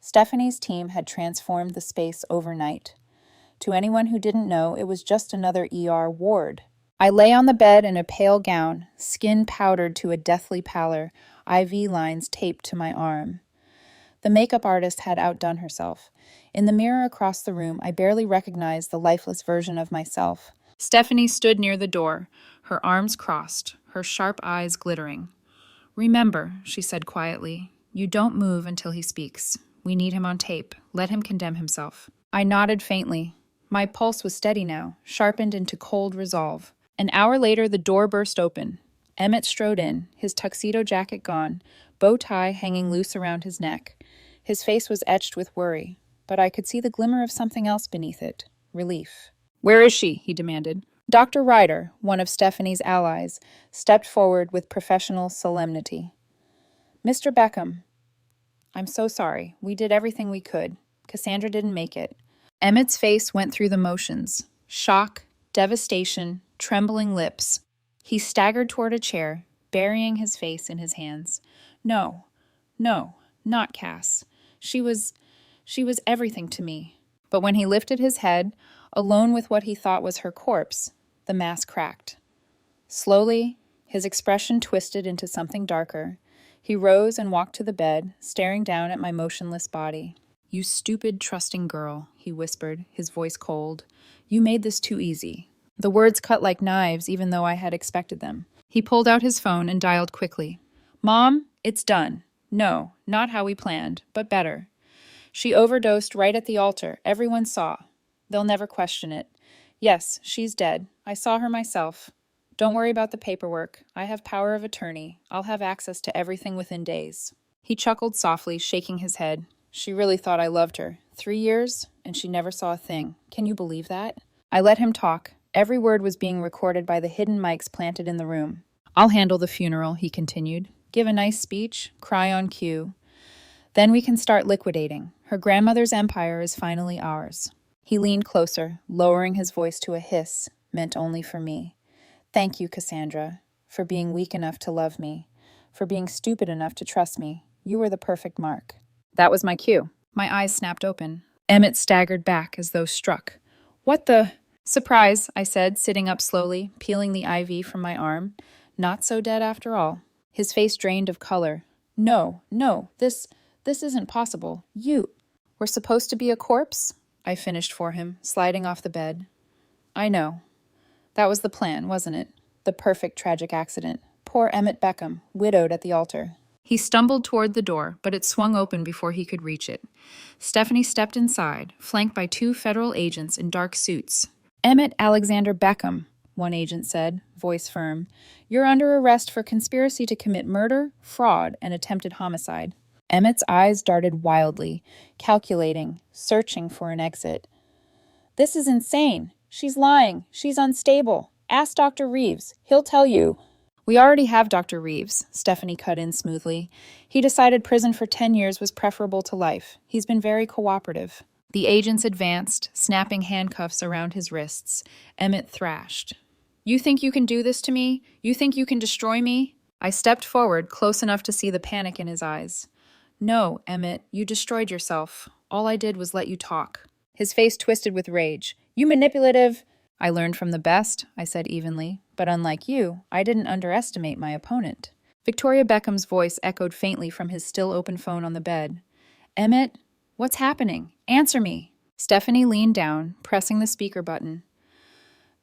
Stephanie's team had transformed the space overnight. To anyone who didn't know, it was just another ER ward. I lay on the bed in a pale gown, skin powdered to a deathly pallor, IV lines taped to my arm. The makeup artist had outdone herself. In the mirror across the room, I barely recognized the lifeless version of myself. Stephanie stood near the door, her arms crossed, her sharp eyes glittering. "Remember," she said quietly, "you don't move until he speaks. We need him on tape. Let him condemn himself." I nodded faintly. My pulse was steady now, sharpened into cold resolve. An hour later, the door burst open. Emmett strode in, his tuxedo jacket gone, bow tie hanging loose around his neck. His face was etched with worry, but I could see the glimmer of something else beneath it, relief. "Where is she?" he demanded. Dr. Ryder, one of Stephanie's allies, stepped forward with professional solemnity. Mr. Beckham, I'm so sorry. We did everything we could. Cassandra didn't make it. Emmett's face went through the motions. Shock, devastation, trembling lips. He staggered toward a chair, burying his face in his hands. No, not Cass. She was everything to me. But when he lifted his head, alone with what he thought was her corpse, the mask cracked. Slowly, his expression twisted into something darker. He rose and walked to the bed, staring down at my motionless body. You stupid, trusting girl, he whispered, his voice cold. You made this too easy. The words cut like knives, even though I had expected them. He pulled out his phone and dialed quickly. Mom, it's done. No, not how we planned, but better. She overdosed right at the altar. Everyone saw. They'll never question it. Yes, she's dead. I saw her myself. Don't worry about the paperwork. I have power of attorney. I'll have access to everything within days. He chuckled softly, shaking his head. She really thought I loved her. 3 years, and she never saw a thing. Can you believe that? I let him talk. Every word was being recorded by the hidden mics planted in the room. I'll handle the funeral, he continued. Give a nice speech, cry on cue. Then we can start liquidating. Her grandmother's empire is finally ours. He leaned closer, lowering his voice to a hiss, meant only for me. Thank you, Cassandra, for being weak enough to love me, for being stupid enough to trust me. You were the perfect mark. That was my cue. My eyes snapped open. Emmett staggered back as though struck. What the? Surprise, I said, sitting up slowly, peeling the IV from my arm. Not so dead after all. His face drained of color. No, this isn't possible. We're supposed to be a corpse? I finished for him, sliding off the bed. I know. That was the plan, wasn't it? The perfect tragic accident. Poor Emmett Beckham, widowed at the altar. He stumbled toward the door, but it swung open before he could reach it. Stephanie stepped inside, flanked by 2 federal agents in dark suits. Emmett Alexander Beckham, one agent said, voice firm. You're under arrest for conspiracy to commit murder, fraud, and attempted homicide. Emmett's eyes darted wildly, calculating, searching for an exit. This is insane. She's lying. She's unstable. Ask Dr. Reeves. He'll tell you. We already have Dr. Reeves, Stephanie cut in smoothly. He decided prison for 10 years was preferable to life. He's been very cooperative. The agents advanced, snapping handcuffs around his wrists. Emmett thrashed. You think you can do this to me? You think you can destroy me? I stepped forward, close enough to see the panic in his eyes. No, Emmett, you destroyed yourself. All I did was let you talk. His face twisted with rage. You manipulative! I learned from the best, I said evenly, but unlike you, I didn't underestimate my opponent. Victoria Beckham's voice echoed faintly from his still open phone on the bed. Emmett, what's happening? Answer me. Stephanie leaned down, pressing the speaker button.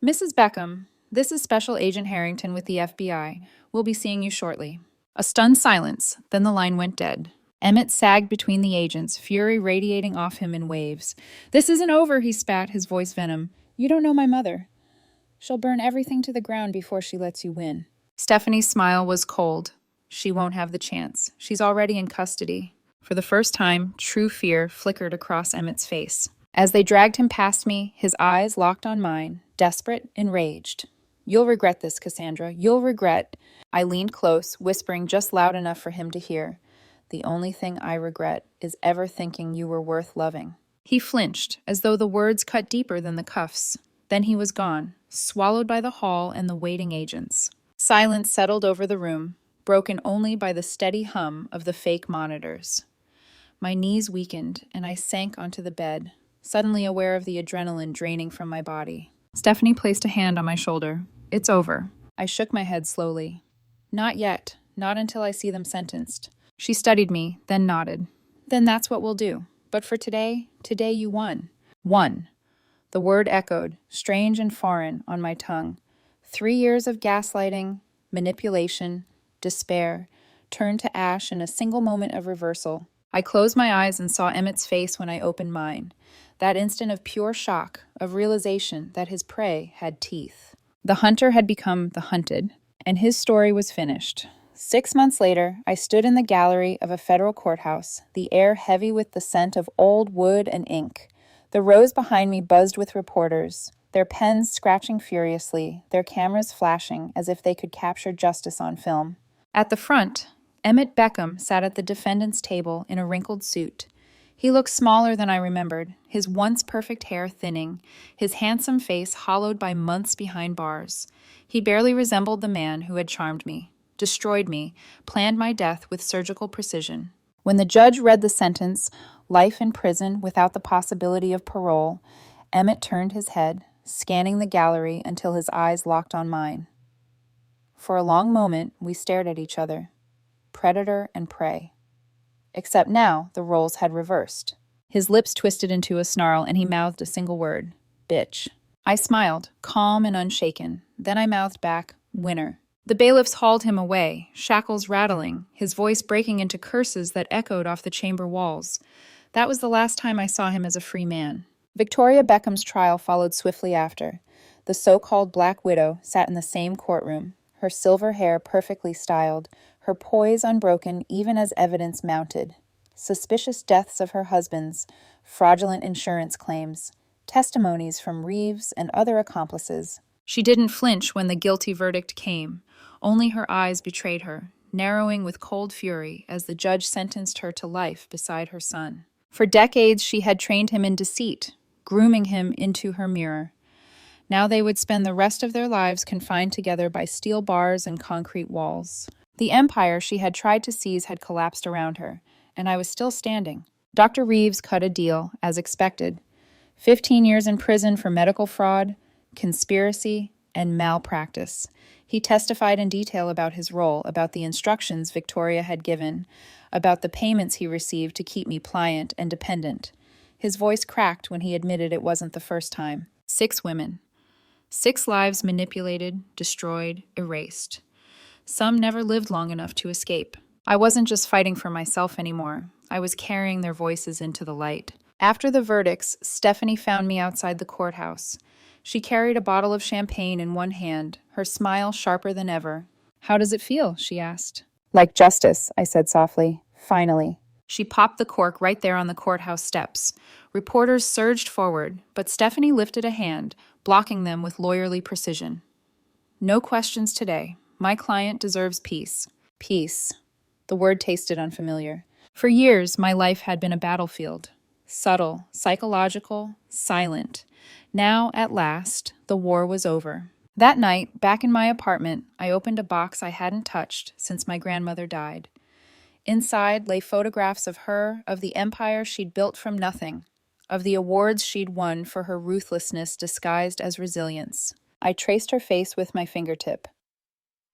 Mrs. Beckham, this is Special Agent Harrington with the FBI. We'll be seeing you shortly. A stunned silence, then the line went dead. Emmett sagged between the agents, fury radiating off him in waves. This isn't over, he spat, his voice venom. You don't know my mother. She'll burn everything to the ground before she lets you win. Stephanie's smile was cold. She won't have the chance. She's already in custody. For the first time, true fear flickered across Emmett's face. As they dragged him past me, his eyes locked on mine, desperate, enraged. You'll regret this, Cassandra. You'll regret. I leaned close, whispering just loud enough for him to hear. The only thing I regret is ever thinking you were worth loving. He flinched, as though the words cut deeper than the cuffs. Then he was gone, swallowed by the hall and the waiting agents. Silence settled over the room, broken only by the steady hum of the fake monitors. My knees weakened, and I sank onto the bed, suddenly aware of the adrenaline draining from my body. Stephanie placed a hand on my shoulder. It's over. I shook my head slowly. Not yet. Not until I see them sentenced. She studied me, then nodded. Then that's what we'll do. But for today you won. Won. The word echoed, strange and foreign, on my tongue. 3 years of gaslighting, manipulation, despair, turned to ash in a single moment of reversal. I closed my eyes and saw Emmett's face when I opened mine. That instant of pure shock, of realization that his prey had teeth. The hunter had become the hunted, and his story was finished. 6 months later, I stood in the gallery of a federal courthouse, the air heavy with the scent of old wood and ink. The rows behind me buzzed with reporters. their pens scratching furiously, their cameras flashing as if they could capture justice on film. At the front, Emmett Beckham sat at the defendant's table in a wrinkled suit. He looked smaller than I remembered, his once perfect hair thinning, his handsome face hollowed by months behind bars. He barely resembled the man who had charmed me, destroyed me, planned my death with surgical precision. When the judge read the sentence, life in prison without the possibility of parole, Emmett turned his head, scanning the gallery until his eyes locked on mine. For a long moment, we stared at each other, predator and prey. Except now, the roles had reversed. His lips twisted into a snarl, and he mouthed a single word, bitch. I smiled, calm and unshaken. Then I mouthed back, winner. The bailiffs hauled him away, shackles rattling, his voice breaking into curses that echoed off the chamber walls. That was the last time I saw him as a free man. Victoria Beckham's trial followed swiftly after. The so-called Black Widow sat in the same courtroom, her silver hair perfectly styled, her poise unbroken even as evidence mounted. Suspicious deaths of her husbands, fraudulent insurance claims, testimonies from Reeves and other accomplices. She didn't flinch when the guilty verdict came. Only her eyes betrayed her, narrowing with cold fury as the judge sentenced her to life beside her son. For decades she had trained him in deceit, grooming him into her mirror. Now they would spend the rest of their lives confined together by steel bars and concrete walls. The empire she had tried to seize had collapsed around her, and I was still standing. Dr. Reeves cut a deal, as expected. 15 years in prison for medical fraud, conspiracy, and malpractice. He testified in detail about his role, about the instructions Victoria had given, about the payments he received to keep me pliant and dependent. His voice cracked when he admitted it wasn't the first time. 6 women. 6 lives manipulated, destroyed, erased. Some never lived long enough to escape. I wasn't just fighting for myself anymore. I was carrying their voices into the light. After the verdicts, Stephanie found me outside the courthouse. She carried a bottle of champagne in one hand, her smile sharper than ever. "How does it feel?" she asked. "Like justice," I said softly. "Finally." She popped the cork right there on the courthouse steps. Reporters surged forward, but Stephanie lifted a hand, blocking them with lawyerly precision. "No questions today. My client deserves peace." Peace. The word tasted unfamiliar. For years, my life had been a battlefield. Subtle, psychological, silent. Now, at last, the war was over. That night, back in my apartment, I opened a box I hadn't touched since my grandmother died. Inside lay photographs of her, of the empire she'd built from nothing, of the awards she'd won for her ruthlessness disguised as resilience. I traced her face with my fingertip.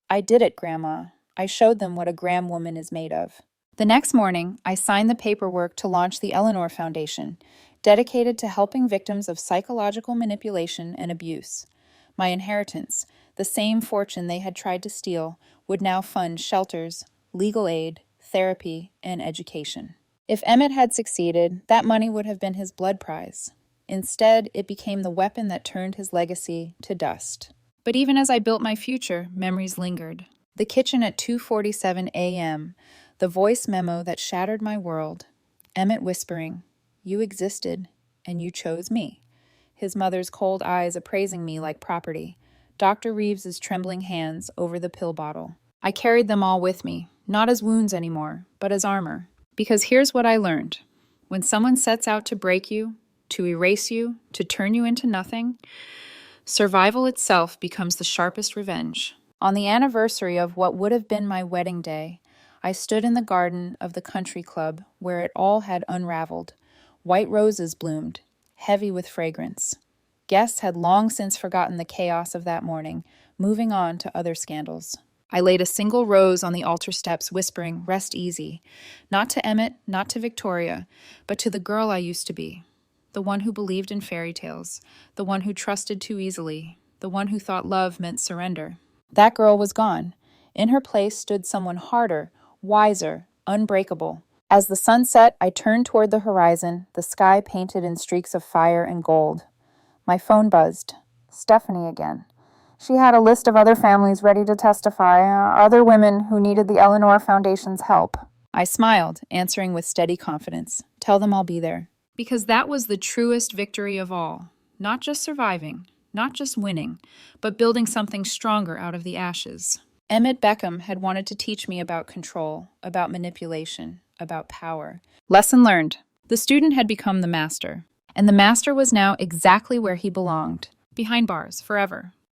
"I did it, Grandma." I showed them what a Graham woman is made of. The next morning, I signed the paperwork to launch the Eleanor Foundation, dedicated to helping victims of psychological manipulation and abuse. My inheritance, the same fortune they had tried to steal, would now fund shelters, legal aid, therapy, and education. If Emmett had succeeded, that money would have been his blood prize. Instead, it became the weapon that turned his legacy to dust. But even as I built my future, memories lingered. The kitchen at 2:47 a.m., the voice memo that shattered my world, Emmett whispering, "You existed, and you chose me." His mother's cold eyes appraising me like property. Dr. Reeves's trembling hands over the pill bottle. I carried them all with me, not as wounds anymore, but as armor. Because here's what I learned. When someone sets out to break you, to erase you, to turn you into nothing, survival itself becomes the sharpest revenge. On the anniversary of what would have been my wedding day, I stood in the garden of the country club where it all had unraveled. White roses bloomed, heavy with fragrance. Guests had long since forgotten the chaos of that morning, moving on to other scandals. I laid a single rose on the altar steps, whispering, "Rest easy." Not to Emmett, not to Victoria, but to the girl I used to be. The one who believed in fairy tales, the one who trusted too easily, the one who thought love meant surrender. That girl was gone. In her place stood someone harder, wiser, unbreakable. As the sun set, I turned toward the horizon, the sky painted in streaks of fire and gold. My phone buzzed. Stephanie again. She had a list of other families ready to testify, other women who needed the Eleanor Foundation's help. I smiled, answering with steady confidence. "Tell them I'll be there." Because that was the truest victory of all. Not just surviving, not just winning, but building something stronger out of the ashes. Emmett Beckham had wanted to teach me about control, about manipulation, about power. Lesson learned. The student had become the master, and the master was now exactly where he belonged, behind bars, forever.